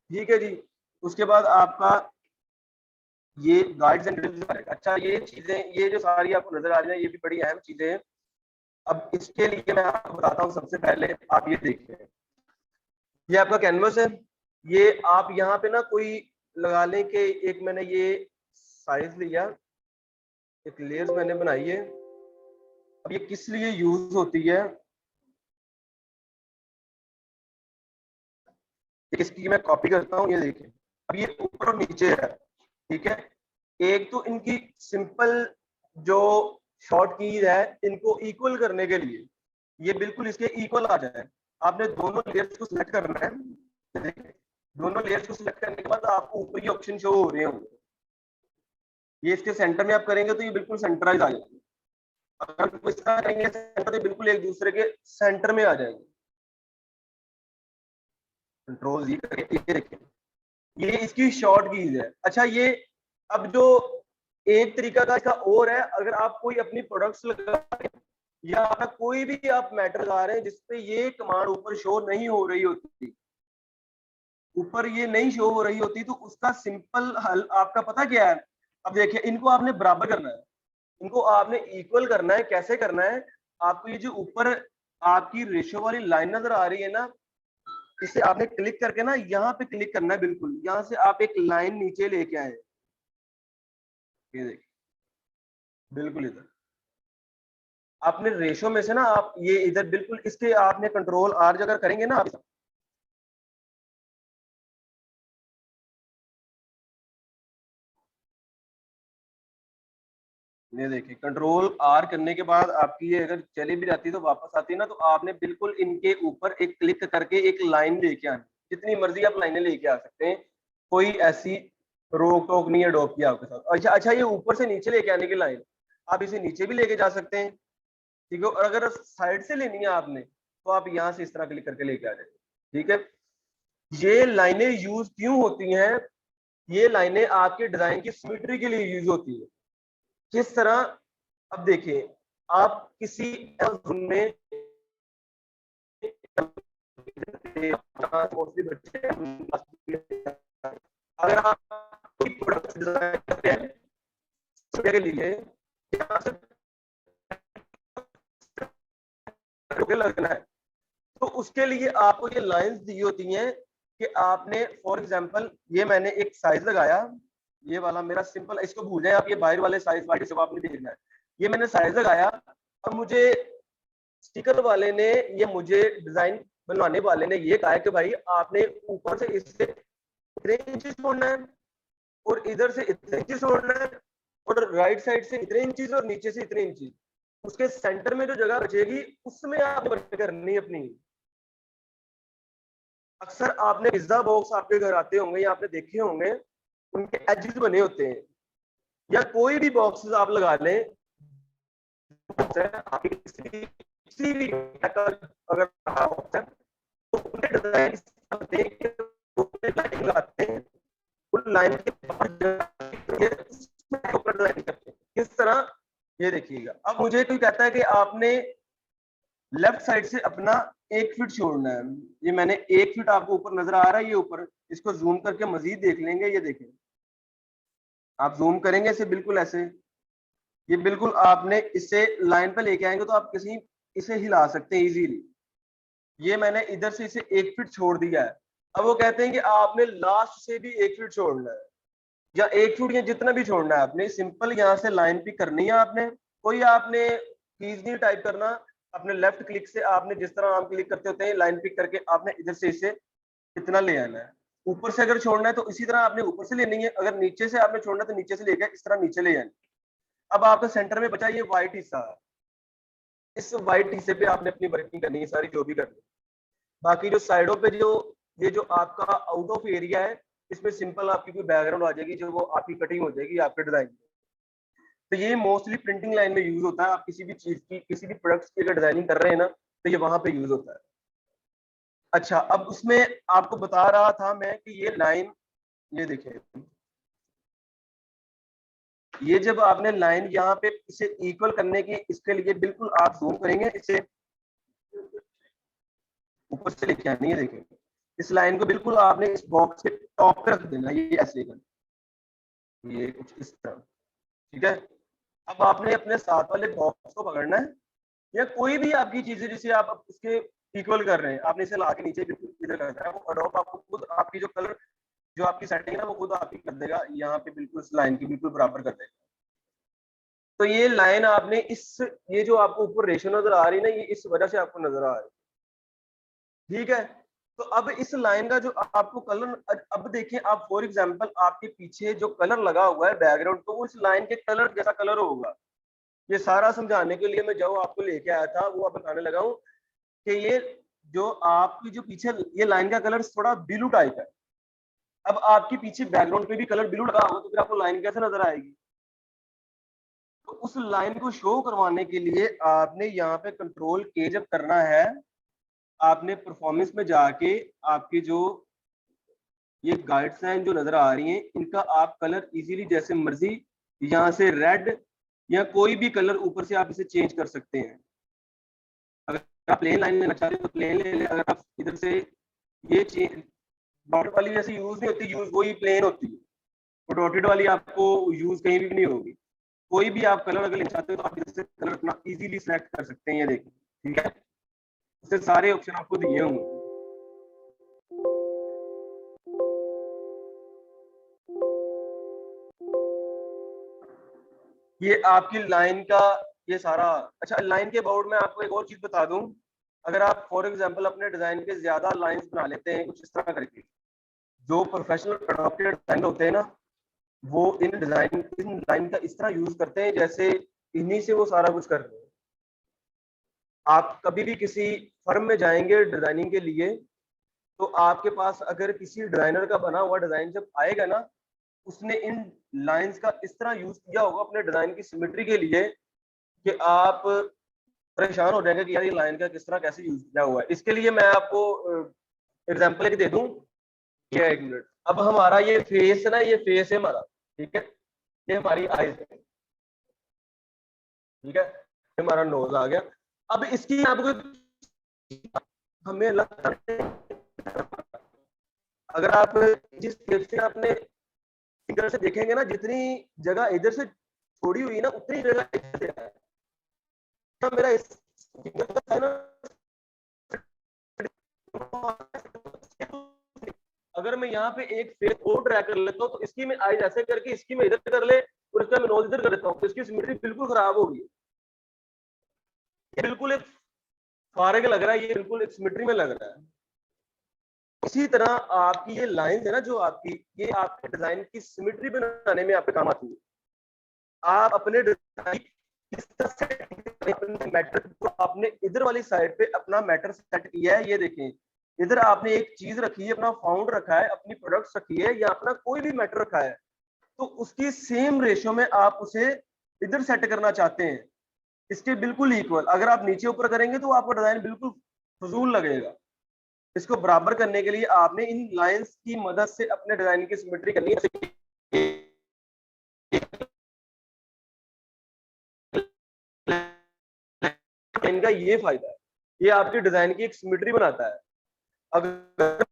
ठीक है जी। उसके बाद आपका ये गाइड्स एंड ड्रिल्स आएगा। अच्छा, ये चीजें, ये जो सारी आपको नजर आ रही है, ये भी बड़ी अहम चीजें हैं। अब इसके लिए मैं आपको बताता हूँ, सबसे पहले आप ये देखिए, ये आपका कैनवस है। ये आप यहाँ पे ना कोई लगा लें कि एक मैंने ये साइज लिया, एक लेयर्स मैंने बनाई है। अब ये किस लिए यूज होती है, इसकी मैं कॉपी करता हूँ, ये देखिए। अब ये ऊपर और नीचे है, ठीक है। एक तो इनकी सिंपल जो शॉर्ट कीज है, इनको इक्वल करने के लिए ये बिल्कुल इसके इक्वल आ जाए, आपने दोनों लेयर्स को सिलेक्ट करना है। दोनों लेयर्स को सिलेक्ट करने के बाद आपको ऊपर ये ऑप्शन शो हो रहे होंगे, ये इसके सेंटर में आप करेंगे तो ये बिल्कुल सेंटराइज आ जाएगी। अगर इस तरह करेंगे सेंटर, तो बिल्कुल एक दूसरे के सेंटर में आ जाएंगे। कंट्रोल जी करके ये देखें, ये इसकी शॉर्ट कीज है। अच्छा, ये अब जो एक तरीका का इसका और है, अगर आप कोई अपनी प्रोडक्ट्स लगा या आपका कोई भी आप मैटर लगा रहे हैं जिसपे ये कमांड ऊपर शो नहीं हो रही होती, ऊपर ये नहीं शो हो रही होती, तो उसका सिंपल हल आपका पता क्या है। अब देखिए, इनको आपने बराबर करना है, इनको आपने इक्वल करना है। कैसे करना है, आपको ये जो ऊपर आपकी रेशियो वाली लाइन नजर आ रही है ना, इसे आपने क्लिक करके ना यहाँ पे क्लिक करना है, बिल्कुल यहाँ से आप एक लाइन नीचे लेके आए, ये देखिए बिल्कुल इधर आपने रेशो में से ना, आप ये इधर बिल्कुल इसके आपने कंट्रोल आर अगर करेंगे ना आप, ये देखिए कंट्रोल आर करने के बाद आपकी ये अगर चली भी जाती है तो वापस आती है ना, तो आपने बिल्कुल इनके ऊपर एक क्लिक करके एक लाइन लेके आनी, जितनी मर्जी आप लाइनें लेके आ सकते हैं, कोई ऐसी रोक टोक नहीं है अडोप्ट किया आपके साथ। अच्छा, ये ऊपर से नीचे लेके आने की लाइन, आप इसे नीचे भी लेके जा सकते हैं, ठीक है। और अगर साइड से लेनी है आपने तो आप यहाँ से इस तरह क्लिक करके लेके आ जाए, ठीक है। ये लाइनें यूज क्यों होती हैं? ये लाइनें आपके डिजाइन की सिमेट्री के लिए यूज होती है। किस तरह? अब देखिए, आप किसी में अगर आप कोई प्रोडक्ट डिजाइन करते हैं के लिए, यहाँ से लगना है, तो उसके लिए आपको ये लाइंस दी होती हैं कि आपने फॉर एग्जांपल, ये मैंने एक साइज लगाया, ये वाला मेरा सिंपल, इसको भूल जाए आप, ये बाहर वाले साइज वाले से आपने देखना है। ये मैंने साइज लगाया और मुझे स्टिकर वाले ने, ये मुझे डिजाइन बनवाने वाले ने ये कहा कि भाई आपने ऊपर से इससे इतने इंचेस छोड़ना है और इधर से इतने इंचेस छोड़ना है और राइट साइड से इतने इंचेस और नीचे से इतने इंचेस, उसके सेंटर में जो जगह बचेगी उसमें आपने करनी अपनी। अक्सर आपने पिज्जा बॉक्स आपके घर आते होंगे या आपने देखे होंगे, उनके एजेस बने होते हैं, या कोई भी बॉक्सेस आप लगा लें, किसी भी अगर तो उनके डिजाइन लाइन लगाते हैं, उन लाइन के ऊपर डिजाइन करते हैं। किस तरह? ये देखिएगा, अब मुझे कोई कहता है कि आपने लेफ्ट साइड से अपना 1 फीट छोड़ना है, ये मैंने 1 फीट आपको ऊपर नजर आ रहा है, ये ऊपर, इसको जूम करके मजीद देख लेंगे, ये देखें, आप जूम करेंगे इसे बिल्कुल ऐसे, ये बिल्कुल आपने इसे लाइन पे लेके आएंगे तो आप किसी इसे हिला सकते हैं इजीली। ये मैंने इधर से इसे 1 फीट छोड़ दिया है। अब वो कहते हैं कि आपने लास्ट से भी 1 फीट छोड़ना है, या 1 फीट या जितना भी छोड़ना है आपने, सिंपल यहाँ से लाइन पिक करनी है आपने, कोई आपने कीज नहीं टाइप करना, अपने लेफ्ट क्लिक से आपने जिस तरह हम क्लिक करते होते हैं लाइन पिक करके आपने इधर से इसे इतना ले आना है। ऊपर से अगर छोड़ना है तो इसी तरह आपने ऊपर से लेनी है, अगर नीचे से आपने छोड़ना है तो नीचे से लेकर इस तरह नीचे ले आना। अब आपके सेंटर में बचा ये व्हाइट हिस्सा, इस व्हाइट हिस्से पे आपने अपनी वर्किंग करनी है सारी, जो भी करनी है। बाकी जो साइडों पे जो ये जो आपका आउट ऑफ एरिया है, इसमें सिंपल आपकी कोई बैकग्राउंड आ जाएगी, जो वो आपकी कटिंग हो जाएगी आपके डिजाइन में। तो ये मोस्टली प्रिंटिंग लाइन में यूज होता है। आप किसी भी चीज की, किसी भी प्रोडक्ट्स की अगर डिजाइनिंग कर रहे हैं ना, तो ये वहां पे यूज होता है। अच्छा, अब उसमें आपको बता रहा था मैं कि ये लाइन, ये देखिए, ये जब आपने लाइन यहाँ पे इसे इक्वल करने की, इसके लिए बिल्कुल आप जूम करेंगे, इसे ऊपर से लेके आनी है, देखिए इस लाइन को बिल्कुल आपने इस बॉक्स के टॉप पे रख देना, ये ऐसे करना, ये कुछ इस तरह, ठीक है। अब आपने अपने साथ वाले बॉक्स को पकड़ना है, या कोई भी आपकी चीजें जिसे आप उसके इक्वल कर रहे हैं, आपने इसे ला के नीचे इधर करना है, वो अडोप आपको खुद आपकी जो कलर, जो आपकी सेटिंग है वो खुद आपकी कर देगा, यहाँ पे बिल्कुल इस लाइन की बिल्कुल बराबर कर देगा। तो ये लाइन आपने इस, ये जो आपको ऊपर रेशो नजर आ रही है ना, ये इस वजह से आपको नजर आ रही है, ठीक है। तो अब इस लाइन का जो आपको कलर, अब देखिए आप फॉर एग्जांपल आपके पीछे जो कलर लगा हुआ है बैकग्राउंड, तो वो इस लाइन के कलर जैसा कलर होगा। ये सारा समझाने के लिए मैं जो आपको लेके आया था वो आप बताने लगा हूँ कि ये जो आपकी जो पीछे ये लाइन का कलर थोड़ा ब्लू टाइप है। अब आपके पीछे बैकग्राउंड पे भी कलर ब्लू लगा होगा, तो फिर आपको लाइन कैसे नजर आएगी? तो उस लाइन को शो करवाने के लिए आपने यहाँ पे कंट्रोल के जब करना है, आपने परफॉर्मेंस में जाके आपके जो ये गाइड्स जो नजर आ रही हैं, इनका आप कलर इजीली जैसे मर्जी यहाँ से रेड या कोई भी कलर ऊपर से आप इसे चेंज कर सकते हैं। अगर आप प्लेन लाइन लेना चाहते हो तो प्लेन ले लें, अगर आप इधर से ये डॉट वाली जैसे यूज नहीं होती, यूज वही प्लेन होती है, डॉटेड वाली आपको यूज कहीं भी नहीं होगी। कोई भी आप कलर अगर लेना चाहते हो तो आप इधर से कलर अपना इजीली सेलेक्ट कर सकते हैं, ये देखिए, ठीक है। उससे सारे ऑप्शन आपको दिए होंगे। ये आपकी लाइन का ये सारा। अच्छा, लाइन के अबाउट में आपको एक और चीज बता दूं, अगर आप फॉर एग्जांपल अपने डिजाइन के ज्यादा लाइंस बना लेते हैं कुछ इस तरह करके, जो प्रोफेशनल अडॉप्टेड डिजाइन होते हैं ना, वो इन लाइन का इस तरह यूज करते हैं जैसे इन्हीं से वो सारा कुछ कर रहे हैं। आप कभी भी किसी फर्म में जाएंगे डिजाइनिंग के लिए, तो आपके पास अगर किसी डिजाइनर का बना हुआ डिजाइन जब आएगा ना, उसने इन लाइंस का इस तरह यूज किया होगा अपने डिजाइन की सिमेट्री के लिए कि आप परेशान हो जाएंगे कि यार ये लाइन का किस तरह कैसे यूज किया हुआ है। इसके लिए मैं आपको एग्जांपल एक दे दूं। ये एक मिनट, अब हमारा ये फेस है ना, ये फेस है हमारा, ठीक है, ये हमारी आईज है, ठीक है, ये हमारा नोज आ गया। अब इसकी आपको हमें लगता है, अगर आप जिस शेप से आपने फिंगर से देखेंगे ना, जितनी जगह इधर से छोड़ी हुई ना उतनी जगह इधर से है। तो मेरा इस फिंगर का है ना, अगर मैं यहाँ पे एक फेस और ड्रैग कर लेता हूँ तो इसकी मैं आईज ऐसे करके इसकी मैं इधर कर ले और इसका मैं नोज इधर कर देता हूँ, तो इसकी सिमेट्री बिल्कुल खराब होगी। ये बिल्कुल एक फारग लग रहा है, ये बिल्कुल एक सिमेट्री में लग रहा है। इसी तरह आपकी ये लाइन है ना जो आपकी, ये आपके डिजाइन की सिमेट्री बनाने में आपके काम आती है। आप अपने डिजाइन अपने मैटर को आपने इधर वाली साइड पे अपना मैटर सेट किया है, ये देखें इधर आपने एक चीज रखी है, अपना फाउंड रखा है, अपनी प्रोडक्ट्स रखी है या अपना कोई भी मैटर रखा है, तो उसकी सेम रेशियो में आप उसे इधर सेट करना चाहते हैं, इसके बिल्कुल इक्वल। अगर आप नीचे ऊपर करेंगे तो आपका डिजाइन बिल्कुल फजूल लगेगा। इसको बराबर करने के लिए आपने इन लाइंस की मदद से अपने डिजाइन की सिमेट्री करनी है। इनका ये फायदा है, ये आपकी डिजाइन की एक सिमेट्री बनाता है। अगर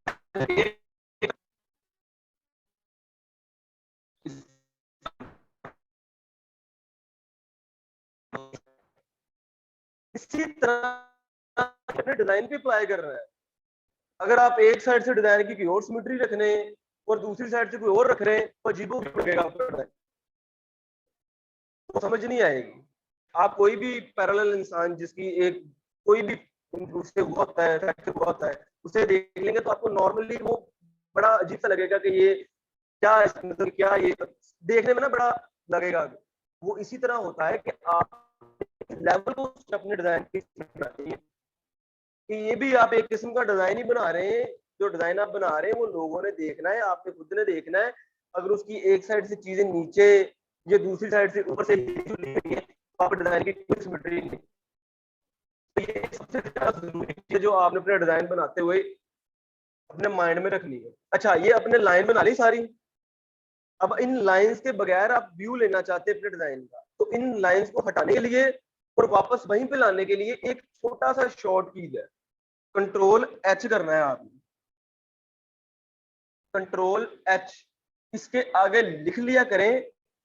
इसी तरह अपने डिजाइन पे अप्लाई कर रहे हैं, अगर आप एक साइड से डिजाइन की कोई और सिमेट्री रखने और दूसरी साइड से कोई और रख रहे हैं तो अजीबो लगेगा, तो समझ नहीं आएगी। आप कोई भी पैरेलल इंसान जिसकी एक कोई भी उससे हुआ होता है, फ्रैक्चर हुआ होता है, उसे देख लेंगे तो आपको नॉर्मली वो बड़ा अजीब सा लगेगा कि ये क्या, मतलब क्या ये देखने में ना बड़ा लगेगा। वो इसी तरह होता है कि आप लेवल को अपने डिजाइन की चाहिए कि ये भी आप एक किस्म का डिजाइन ही बना रहे हैं। जो डिजाइन आप बना रहे हैं वो लोगों ने देखना है, आपने खुद ने देखना है। अगर उसकी एक साइड से चीजें नीचे या दूसरी साइड से ऊपर से है तो आप डिजाइन की कोई सिमेट्री नहीं। तो ये सबसे ज्यादा जरूरी चीज जो आपने अपना डिजाइन बनाते हुए अपने माइंड में रखनी है। अच्छा, ये अपने लाइन बना ली सारी। अब इन लाइंस के बगैर आप व्यू लेना चाहते हैं अपने डिजाइन का, तो इन लाइंस को हटाने के लिए और वापस वहीं पे लाने के लिए एक छोटा सा शॉर्ट कीज है, कंट्रोल एच करना है आपने। कंट्रोल एच, इसके आगे लिख लिया करें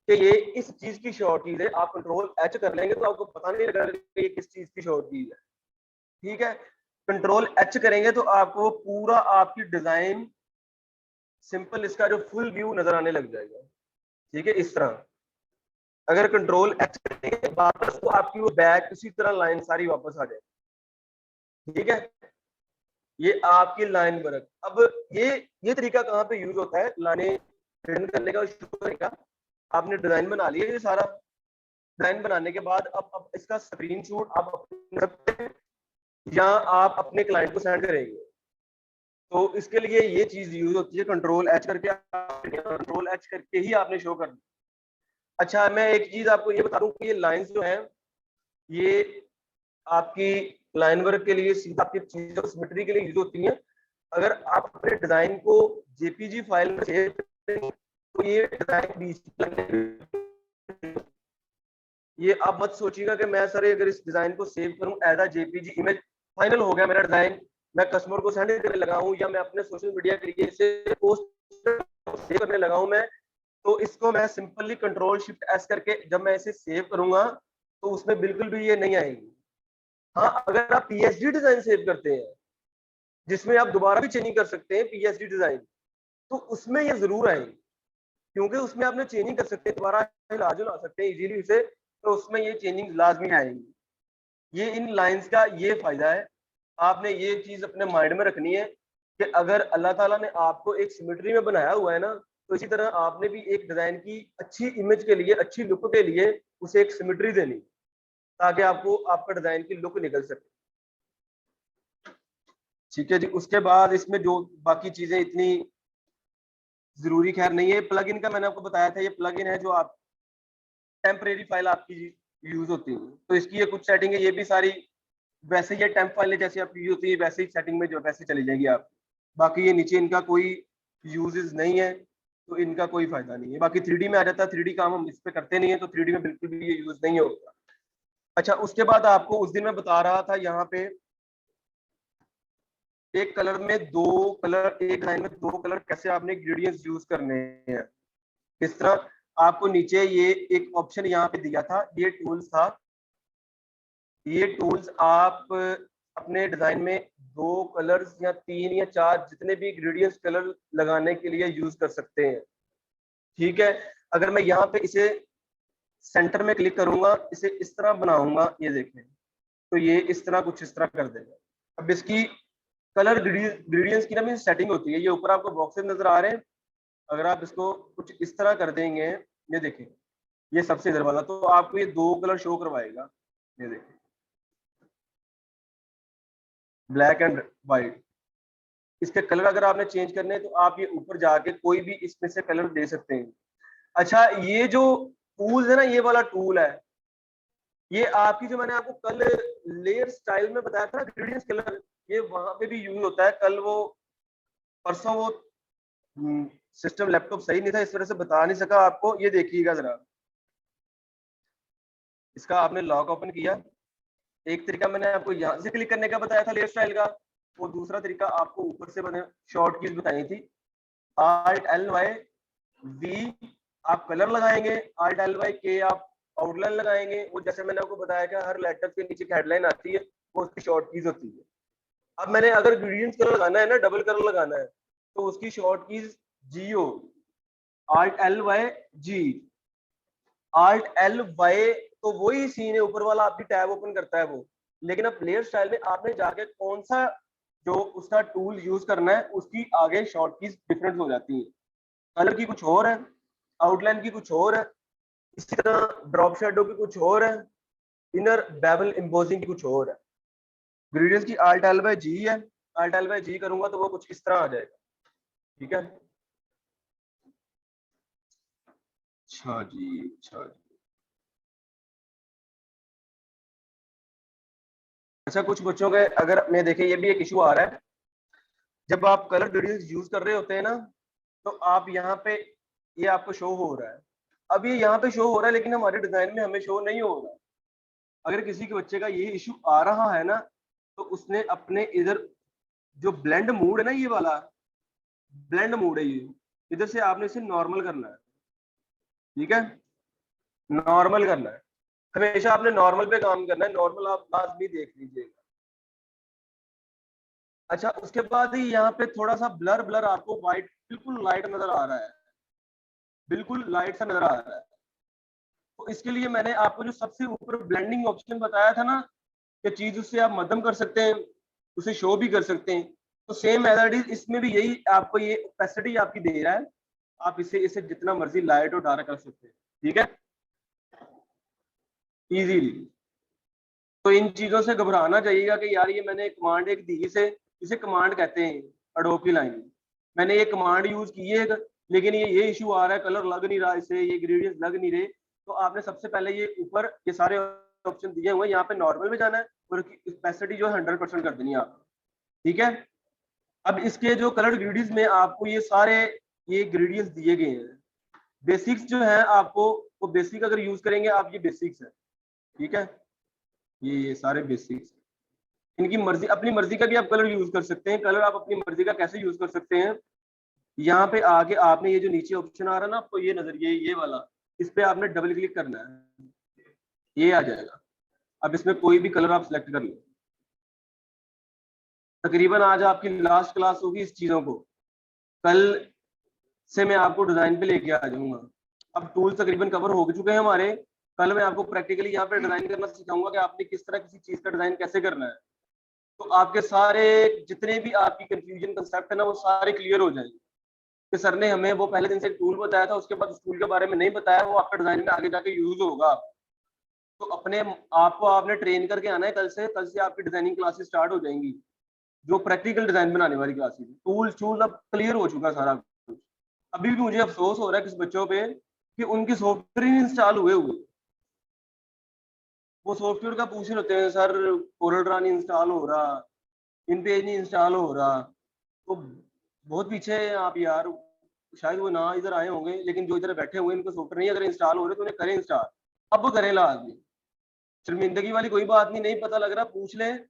कि ये इस चीज की शॉर्ट कीज है। आप कंट्रोल एच कर लेंगे तो आपको पता नहीं लगेगा कि ये किस चीज की शॉर्ट कीज है, ठीक है। कंट्रोल एच करेंगे तो आपको पूरा आपकी डिजाइन सिंपल इसका जो फुल व्यू नजर आने लग जाएगा, ठीक है। इस तरह अगर कंट्रोल एच करेंगे वापस तो आपकी वो बैक उसी तरह लाइन सारी वापस आ जाएगी, ठीक है। ये आपकी लाइन वर्क। अब ये तरीका कहाँ पे यूज होता है लाने प्रिंट करने का, शुरू करने का। आपने डिजाइन बना लिया, ये सारा डिजाइन बनाने के बाद अब इसका स्क्रीनशॉट आप अपने या आप अपने क्लाइंट को सेंड करेंगे, तो इसके लिए ये चीज यूज होती है कंट्रोल एच करके। कंट्रोल एच करके ही आपने शो करना। अच्छा, मैं एक चीज आपको ये बता दूं कि ये लाइंस जो है ये आपकी लाइन वर्क के लिए, सीधा आपकी चीजों सिमेट्री के लिए यूज होती है। अगर आप अपने डिजाइन को जेपीजी फाइल में सेव करेंगे तो ये डिजाइन बीच, ये आप मत सोचिएगा कि मैं सर अगर इस डिजाइन को सेव करूं as a JPG image, final हो गया मेरा डिजाइन, मैं कस्टमर को सेंड करने लगा हूं या मैं अपने सोशल मीडिया के लिए इसे पोस्ट सेव करने लगा हूं मैं, तो इसको मैं सिंपली कंट्रोल शिफ्ट एस करके जब मैं इसे सेव करूंगा तो उसमें बिल्कुल भी ये नहीं आएगी। हाँ, अगर आप पीएचडी डिजाइन सेव करते हैं जिसमें आप दोबारा भी चेंजिंग कर सकते हैं पीएचडी डिजाइन, तो उसमें ये जरूर आएंगे, क्योंकि उसमें आपने चेंजिंग कर सकते हैं, दोबारा इलाज ला सकते हैं इजीली उसे, तो उसमें ये चेंजिंग लाजमी आएंगी। ये इन लाइंस का ये फायदा है। आपने ये चीज अपने माइंड में रखनी है कि अगर अल्लाह ताला ने आपको एक सिमेट्री में बनाया हुआ है ना, तो इसी तरह आपने भी एक डिजाइन की अच्छी इमेज के लिए, अच्छी लुक के लिए उसे एक सिमेट्री देनी, ताकि आपको आपका डिजाइन की लुक निकल सके। ठीक है जी। उसके बाद इसमें जो बाकी चीजें इतनी जरूरी खैर नहीं है। प्लग इन का मैंने आपको बताया था, ये प्लग इन है जो आप टेम्परेरी फाइल आपकी यूज होती है, तो इसकी ये कुछ सेटिंग है, ये भी सारी वैसे ये टेम्प फाइल जैसे आपकी यूज होती है वैसे ही सेटिंग में जो वैसे चली जाएगी आप। बाकी ये नीचे इनका कोई यूजेस नहीं है, तो इनका कोई फायदा नहीं है। बाकी 3D में आ जाता है, 3D काम हम इस पे करते नहीं है, तो 3D में बिल्कुल भी ये यूज नहीं होगा। अच्छा, उसके बाद आपको उस दिन मैं बता रहा था यहाँ पे एक कलर में दो कलर, एक लाइन में दो कलर कैसे आपने इंग्रेडिएंट्स यूज करने हैं। किस तरह आपको नीचे ये एक ऑप्शन यहाँ पे दिया था, ये टूल्स था। ये टूल्स आप अपने डिजाइन में दो कलर्स या तीन या चार जितने भी इंग्रेडिएंट्स कलर लगाने के लिए यूज कर सकते हैं। ठीक है, अगर मैं यहाँ पे इसे सेंटर में क्लिक करूंगा, इसे इस तरह बनाऊंगा, ये देखें तो ये इस तरह कुछ इस तरह कर देगा। अब इसकी कलर ग्रेडियंट्स की ना भी सेटिंग होती है, ये ऊपर आपको बॉक्सेस नजर आ रहे हैं। अगर आप इसको कुछ इस तरह कर देंगे, ये देखें ये सबसे इधर वाला, तो आपको ये दो कलर शो करवाएगा। ये देखें ब्लैक एंड व्हाइट। इसके कलर अगर आपने चेंज करने हैं तो आप ये ऊपर जाके कोई भी इसमें से कलर दे सकते हैं। अच्छा, ये जो टूल है ना, ये वाला टूल है, ये आपकी जो मैंने आपको कल लेयर स्टाइल में बताया था ग्रेडियंट्स कलर, ये वहां पे भी यूज होता है। कल वो परसों वो सिस्टम लैपटॉप सही नहीं था, इस वजह से बता नहीं सका आपको। ये देखिएगा जरा, इसका आपने लॉक ओपन किया, एक तरीका मैंने आपको यहाँ से क्लिक करने का बताया था लेयर स्टाइल का, और दूसरा तरीका आपको ऊपर से मैंने शॉर्ट कीज बताई थी। Alt+L+Y+V आप कलर लगाएंगे, Alt+L+Y+K आप आउटलाइन लगाएंगे। वो जैसे मैंने आपको बताया कि हर लेटर के नीचे हेडलाइन आती है, वो उसकी शॉर्ट कीज होती है। अब मैंने अगर ग्रेडियंट्स कलर लगाना है ना, डबल कलर लगाना है, तो उसकी short keys GO, Alt+L+Y+G। Alt+L+Y तो वही सीन है, ऊपर वाला आपकी टैब ओपन करता है वो। लेकिन अब लेयर स्टाइल में आपने जाके कौन सा जो उसका टूल यूज करना है, उसकी आगे शॉर्ट कीज डिफरेंट हो जाती है। कलर की कुछ और है, आउटलाइन की कुछ और है, इसी तरह ड्रॉप शेडो की कुछ और है, इनर बेवल एम्बोसिंग की कुछ और है। ग्रेडियंट्स की Alt+L+G है, Alt+L+G करूंगा तो वो कुछ इस तरह आ जाएगा। ठीक है, अच्छा जी, अच्छा जी। अच्छा, कुछ बच्चों के अगर मैं देखे ये भी एक इशू आ रहा है, जब आप कलर ग्रेडियंट्स यूज कर रहे होते हैं ना, तो आप यहाँ पे ये आपको शो हो रहा है। अब ये यहाँ पे शो हो रहा है, लेकिन हमारे डिजाइन में हमें शो नहीं हो रहा। अगर किसी के बच्चे का ये इशू आ रहा है ना, तो उसने अपने इधर जो ब्लेंड मूड है ना, ये वाला ब्लेंड मूड है, ये इधर से आपने इसे नॉर्मल करना है। ठीक है, नॉर्मल करना है, हमेशा आपने नॉर्मल पे काम करना है। नॉर्मल आप लाजमी देख लीजिएगा। अच्छा, उसके बाद ही यहाँ पे थोड़ा सा ब्लर ब्लर आपको व्हाइट बिल्कुल लाइट नजर आ रहा है, बिल्कुल लाइट सा नजर आ रहा है। तो इसके लिए मैंने आपको जो सबसे ऊपर ब्लेंडिंग ऑप्शन बताया था ना, कि चीज उससे आप मध्यम कर सकते हैं, उसे शो भी कर सकते हैं, तो सेम एज इट इज इसमें भी यही आपको ये कैपेसिटी आपकी दे रहा है। आप इसे इसे जितना मर्जी लाइट और डार्क कर सकते हैं। ठीक है, इजीली। तो इन चीजों से घबराना चाहिएगा कि यार ये मैंने कमांड एक दी से, इसे कमांड कहते हैं एडोब की लाइन में, मैंने ये कमांड यूज की है, लेकिन ये इशू आ रहा है, कलर लग नहीं रहा इसे, ये इंग्रेडिएंट्स लग नहीं रहे। तो आपने सबसे पहले ये ऊपर ये सारे ऑप्शन दिए हुए हैं, यहाँ पे नॉर्मल में जाना है और कैपेसिटी जो है 100% कर देनी है आपको। ठीक है, अब इसके जो कलर ग्रेडियंट्स में आपको ये सारे ये ग्रेडियंट्स दिए गए हैं। बेसिक्स जो है आपको, वो बेसिक अगर यूज करेंगे आप, ये बेसिक्स है। ठीक है, ये सारे बेसिक्स, इनकी मर्जी, अपनी मर्जी का भी आप कलर यूज कर सकते हैं। कलर आप अपनी मर्जी का कैसे यूज कर सकते हैं, यहाँ पे आगे आपने ये जो नीचे ऑप्शन आ रहा है ना आपको, ये नजर ये वाला, इस पे आपने डबल क्लिक करना है, ये आ जाएगा। अब इसमें कोई भी कलर आप सिलेक्ट कर लो। तकरीबन आज आपकी लास्ट क्लास होगी इस चीजों को, कल से मैं आपको डिजाइन पे लेके आ जाऊंगा। अब टूल तकरीबन कवर हो चुके हैं हमारे। कल मैं आपको प्रैक्टिकली यहाँ पे डिजाइन करना सिखाऊंगा कि आपने किस तरह किसी चीज का डिजाइन कैसे करना है। तो आपके सारे जितने भी आपकी कंफ्यूजन कंसेप्ट है ना, वो सारे क्लियर हो जाएंगे कि सर ने हमें वो पहले दिन से टूल बताया था, उसके बाद उस टूल के बारे में नहीं बताया, वो आपका डिजाइन में आगे जाके यूज होगा। तो अपने आपको आपने ट्रेन करके आना है। कल से आपकी डिजाइनिंग क्लासेस स्टार्ट हो जाएंगी। जो प्रैक्टिकल डिजाइन बनाने वाली क्लासेस, टूल अब क्लियर हो चुका सारा कुछ। अभी भी मुझे अफसोस हो रहा है कुछ बच्चों पे कि उनके सॉफ्टवेयर ही इंस्टॉल हुए, वो सॉफ्टवेयर का पूछ रहे होते हैं सर कोरल ड्रा नहीं इंस्टॉल हो रहा, इन पेज नहीं इंस्टॉल हो रहा। तो बहुत पीछे हैं आप यार, शायद वो ना इधर आए होंगे, लेकिन जो इधर बैठे हुए इनको सॉफ्टवेयर नहीं अगर इंस्टॉल हो रहे तो उन्हें करें इंस्टॉल, अब करें लाजमी। शर्मिंदगी वाली कोई बात नहीं, नहीं पता लग रहा पूछ लें,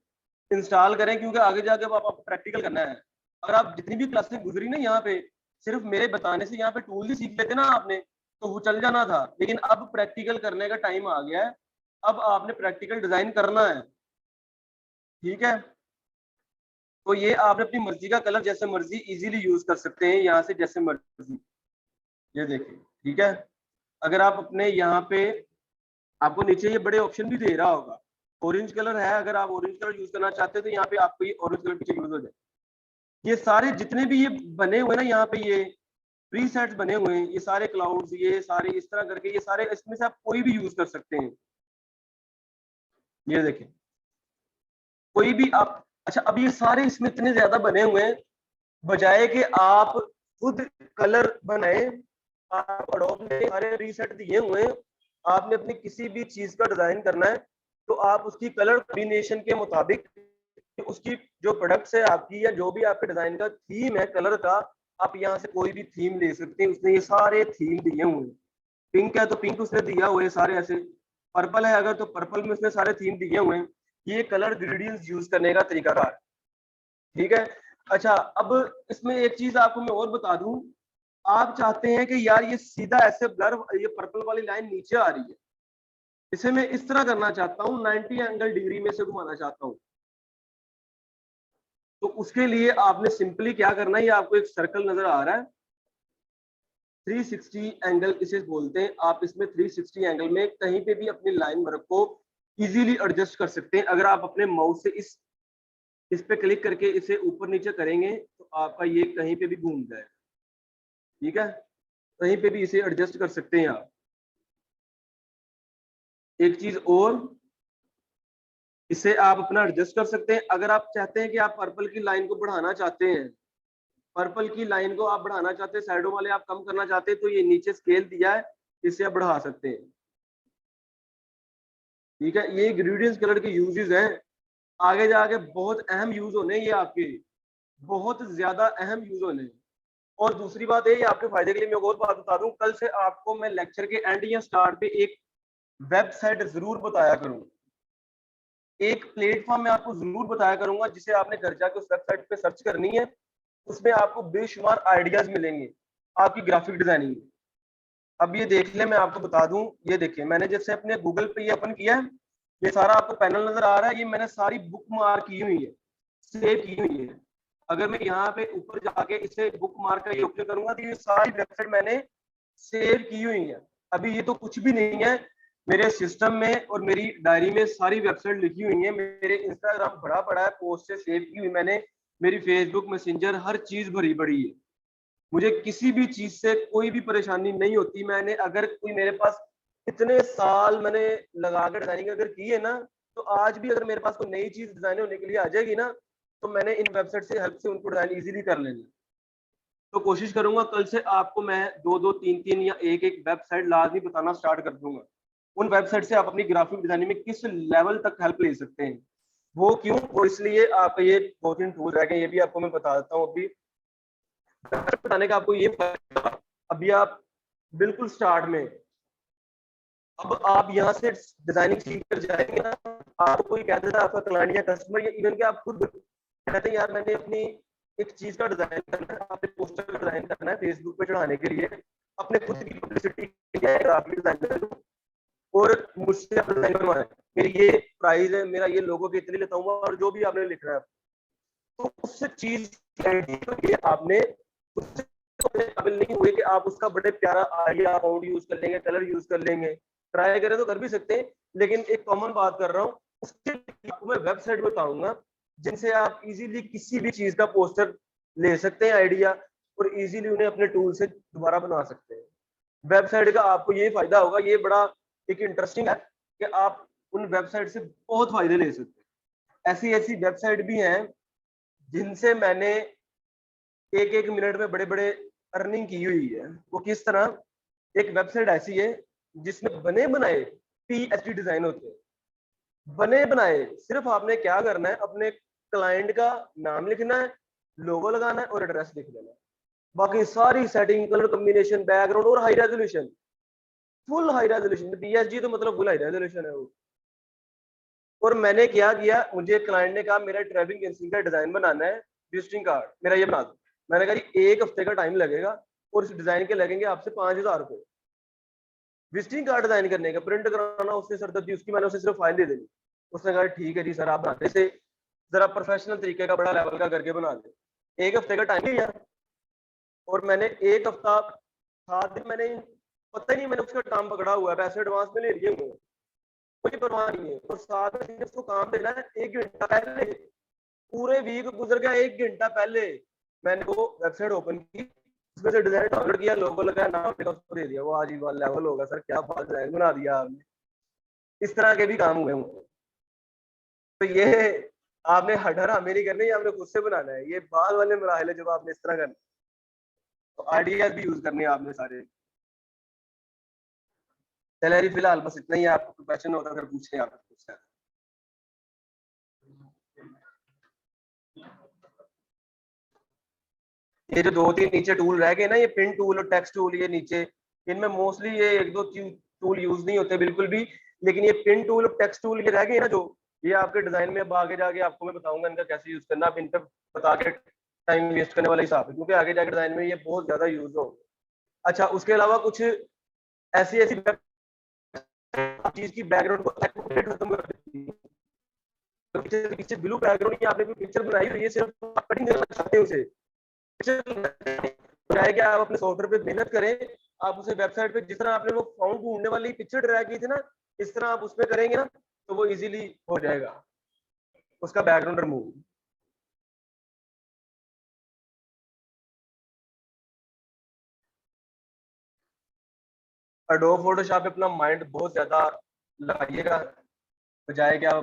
इंस्टॉल करें, क्योंकि आगे जाके आप प्रैक्टिकल करना है। अगर आप जितनी भी क्लासेस गुजरी ना यहाँ पे, सिर्फ मेरे बताने से यहाँ पे टूल ही सीख लेते ना आपने तो वो चल जाना था, लेकिन अब प्रैक्टिकल करने का टाइम आ गया है। अब आपने प्रैक्टिकल डिजाइन करना है, ठीक है। तो ये आपने अपनी मर्जी का कलर जैसे मर्जी इजीली यूज कर सकते हैं यहाँ से, जैसे मर्जी। ये देखिए, ठीक है। अगर आप अपने यहाँ पे, आपको नीचे ये बड़े ऑप्शन भी दे रहा होगा, ऑरेंज कलर है, अगर आप ऑरेंज कलर यूज करना चाहते हैं तो यहाँ पे आपको ये ऑरेंज कलर पीछे यूज हो जाए। ये सारे जितने भी ये बने हुए ना यहाँ पे, ये प्रीसेट्स बने हुए हैं, ये सारे क्लाउड्स, ये सारे इस तरह करके, ये सारे इसमें से आप कोई भी यूज कर सकते हैं। ये देखिए, कोई भी आप, अच्छा अब ये सारे इसमें इतने ज्यादा बने हुए हैं, बजाय कि आप खुद कलर बनाए, आप एडोब ने सारे प्रीसेट दिए हुए हैं, आपने अपनी किसी भी चीज का डिजाइन करना है तो आप उसकी कलर कॉम्बिनेशन के मुताबिक, उसकी जो प्रोडक्ट्स है आपकी, या जो भी आपके डिजाइन का थीम है कलर का, आप यहाँ से कोई भी थीम ले सकते हैं। उसने ये सारे थीम दिए हुए हैं, पिंक है तो पिंक उसने दिया हुआ है सारे ऐसे, पर्पल है अगर तो पर्पल में उसने सारे थीम दिए हुए हैं। ये कलर ग्रेडियंट्स यूज करने का तरीकाकार, ठीक है। अच्छा, अब इसमें एक चीज आपको मैं और बता दूं, आप चाहते हैं कि यार ये सीधा ऐसे ब्लर, ये पर्पल वाली लाइन नीचे आ रही है, इसे मैं इस तरह करना चाहता हूँ, 90 एंगल डिग्री में से घुमाना चाहता हूँ। तो उसके लिए आपने सिंपली क्या करना है, ये आपको एक सर्कल नजर आ रहा है, 360 एंगल इसे बोलते हैं। आप इसमें 360 एंगल में कहीं पे भी अपनी लाइन वर्क को इजीली एडजस्ट कर सकते हैं। अगर आप अपने माउस से इस पे क्लिक करके इसे ऊपर नीचे करेंगे तो आपका ये कहीं पे भी घूम जाएगा, ठीक है। कहीं पे भी इसे एडजस्ट कर सकते हैं आप। एक चीज और, इसे आप अपना एडजस्ट कर सकते हैं। अगर आप चाहते हैं कि आप पर्पल की लाइन को बढ़ाना चाहते हैं, पर्पल की लाइन को आप बढ़ाना चाहते हैं, साइडों वाले आप कम करना चाहते हैं, तो ये नीचे स्केल दिया है, इसे आप बढ़ा सकते हैं, ठीक है। ये ग्रेडियंट्स कलर के यूजेस हैं, आगे जाके बहुत अहम यूज होने ये आपके, बहुत ज्यादा अहम यूज होने। और दूसरी बात है, ये आपके फायदे के लिए मैं एक और बात बता दूं, कल से आपको मैं लेक्चर के एंड या स्टार्ट पे एक वेबसाइट जरूर बताया करूंगा, एक प्लेटफॉर्म में आपको जरूर बताया करूंगा, जिसे आपने घर जाके उस वेबसाइट पे सर्च करनी है। उसमें आपको बेशुमार आइडियाज मिलेंगे आपकी ग्राफिक डिजाइनिंग में। अब ये देख ले, मैं आपको बता दूं, ये देखिए मैंने जैसे अपने गूगल पे ये ओपन किया है, ये सारा आपको पैनल नजर आ रहा है, ये मैंने सारी बुक मार्क की हुई है, सेव की हुई है। अगर मैं यहाँ पे ऊपर जाके इसे बुक मार्क का ये ऑप्शन करूंगा तो ये सारी वेबसाइट मैंने सेव की हुई है। अभी ये तो कुछ भी नहीं है, मेरे सिस्टम में और मेरी डायरी में सारी वेबसाइट लिखी हुई है, मेरे इंस्टाग्राम भरा पड़ा है, पोस्ट से सेव की हुई मैंने, मेरी फेसबुक मैसेंजर हर चीज भरी पड़ी है। मुझे किसी भी चीज से कोई भी परेशानी नहीं होती। मैंने अगर कोई मेरे पास इतने साल मैंने लगा कर डिजाइनिंग अगर की है ना, तो आज भी अगर मेरे पास कोई नई चीज डिजाइन होने के लिए आ जाएगी ना, तो मैंने इन वेबसाइट से हेल्प से उनको डिजाइन इजीली कर लेना। तो कोशिश करूंगा कल से आपको मैं दो दो तीन तीन या एक एक वेबसाइट लाजमी बताना स्टार्ट कर दूंगा। उन वेबसाइट से आप अपनी ग्राफिक डिजाइनिंग में किस लेवल तक हेल्प ले सकते हैं। वो क्यों, वो इसलिए आप ये दो तीन टूल रह गए, ये भी आपको मैं बता देता हूँ अभी बताने का आपको ये फायदा। अभी आप बिल्कुल स्टार्ट में, अब आप यहाँ से डिजाइनिंग सीख कर जाएंगे ना, आपको कोई कहता था आपका क्लाइंट या कस्टमर या इवन के आप खुद कहते हैं यार मैंने अपनी एक चीज का डिजाइन करना है, आपने पोस्टर का डिजाइन करना है फेसबुक पे चढ़ाने के लिए, अपने खुद की पब्लिसिटी के लिए ग्राफिक डिजाइनर और मुझसे आप डिजाइन बनवाएं, मेरी ये प्राइस है, मेरा ये लोगो के इतने लेता हूँ, और जो भी आपने लिखना है तो उस चीज आपने उससे काबिल नहीं हुए कि आप उसका बड़े प्यारा आइडिया फाउंड यूज कर लेंगे, कलर यूज कर लेंगे, ट्राई करें तो कर भी सकते हैं, लेकिन एक कॉमन बात कर रहा हूँ, उसके आपको मैं वेबसाइट बताऊंगा जिनसे आप इजीली किसी भी चीज का पोस्टर ले सकते हैं आइडिया, और इजीली उन्हें अपने टूल से दोबारा बना सकते हैं। वेबसाइट का आपको ये फायदा होगा, ये बड़ा एक इंटरेस्टिंग है कि आप उन वेबसाइट से बहुत फायदे ले सकते हैं। ऐसी ऐसी वेबसाइट भी हैं जिनसे मैंने एक मिनट में बड़े बड़े अर्निंग की हुई है। वो किस तरह, एक वेबसाइट ऐसी है जिसमें बने बनाए PHD डिजाइन होते हैं, बने बनाए। सिर्फ आपने क्या करना है, अपने क्लाइंट का नाम लिखना है, लोगो लगाना है और एड्रेस लिख देना है। बाकी सारी सेटिंग, कलर कॉम्बिनेशन, बैकग्राउंड और high resolution, full high resolution. PHD तो मतलब फुल हाई रेजोल्यूशन है वो। और मैंने क्या किया, मुझे क्लाइंट ने कहा मेरा ट्रैवलिंग एजेंसी का डिजाइन बनाना है, विजिटिंग कार्ड मेरा ये बना दो। मैंने कहा 1 हफ्ते का टाइम लगेगा और इस डिजाइन के लगेंगे आपसे 5,000 रुपए। विजिटिंग कार्ड डिजाइन करने का, प्रिंट कराना, उससे सरदर्दी उसकी, मैंने उसे सिर्फ फाइल दे देनी। उसने कहा ठीक है जी सर, आप बनाते से जरा प्रोफेशनल तरीके का बड़ा लेवल का करके बना दे। 1 हफ्ते का टाइम लिया और मैंने 1 हफ्ता 7 दिन, मैंने पता ही नहीं मैंने उसका काम पकड़ा हुआ है, पैसे एडवांस में ले लिए हुए, कोई परवाह नहीं है। और 7 दिन उसको काम देना है। 1 घंटा पहले, पूरे वीक गुजर गया, 1 घंटा पहले मैंने वो वेबसाइट ओपन की, उसमें से डिजाइन डाउनलोड किया, लोगो लगाया, नाम लिखा, उसको दे दिया। वो आज ही वाला लेवल होगा सर, क्या बात डिजाइन बना दिया आपने। इस तरह के भी काम हुए होंगे। तो ये आपने हडर हमें नहीं करनी, आपने खुद से बनाना है। ये बाद वाले मराहल है जब आपने इस तरह करना, तो आइडियाज भी यूज करने हैं आपने सारे। चलिए फिलहाल बस इतना ही, आपको क्वेश्चन होता अगर पूछे आप पूछना। ये जो 2-3 नीचे टूल रह गए ना, ये पिन टूल और टेक्स्ट टूल, ये नीचे इनमें मोस्टली ये 1-2 टूल यूज नहीं होते बिल्कुल भी। लेकिन ये पिन टूल और टेक्स्ट टूल ये रह गए ना, जो ये आपके डिजाइन में अब आगे जाके आपको मैं बताऊंगा इनका कैसे यूज करना। आप इन पर बता के टाइम वेस्ट करने वाला हिसाब है, क्योंकि आगे जाके डिजाइन में ये बहुत ज्यादा यूज हो। अच्छा, उसके अलावा कुछ ऐसी ऐसी चीज की बैकग्राउंड को खत्म कर देती है। तो पीछे ब्लू बैकग्राउंड, आपने कोई पिक्चर बनाई हुई है, सिर्फ कटिंग करना चाहते हैं उसे, है कि आप अपने सॉफ्टवेयर पे मेहनत करें। आप उसे वेबसाइट पे जिस तरह आपने वो फाउंड ढूंढने वाली पिक्चर ड्रैग की थी ना, इस तरह आप उसमें करेंगे ना, तो वो इजीली हो जाएगा उसका बैकग्राउंड रिमूव। एडोब फोटोशॉप पे अपना माइंड बहुत ज्यादा लगाइएगा, बजाय कि आप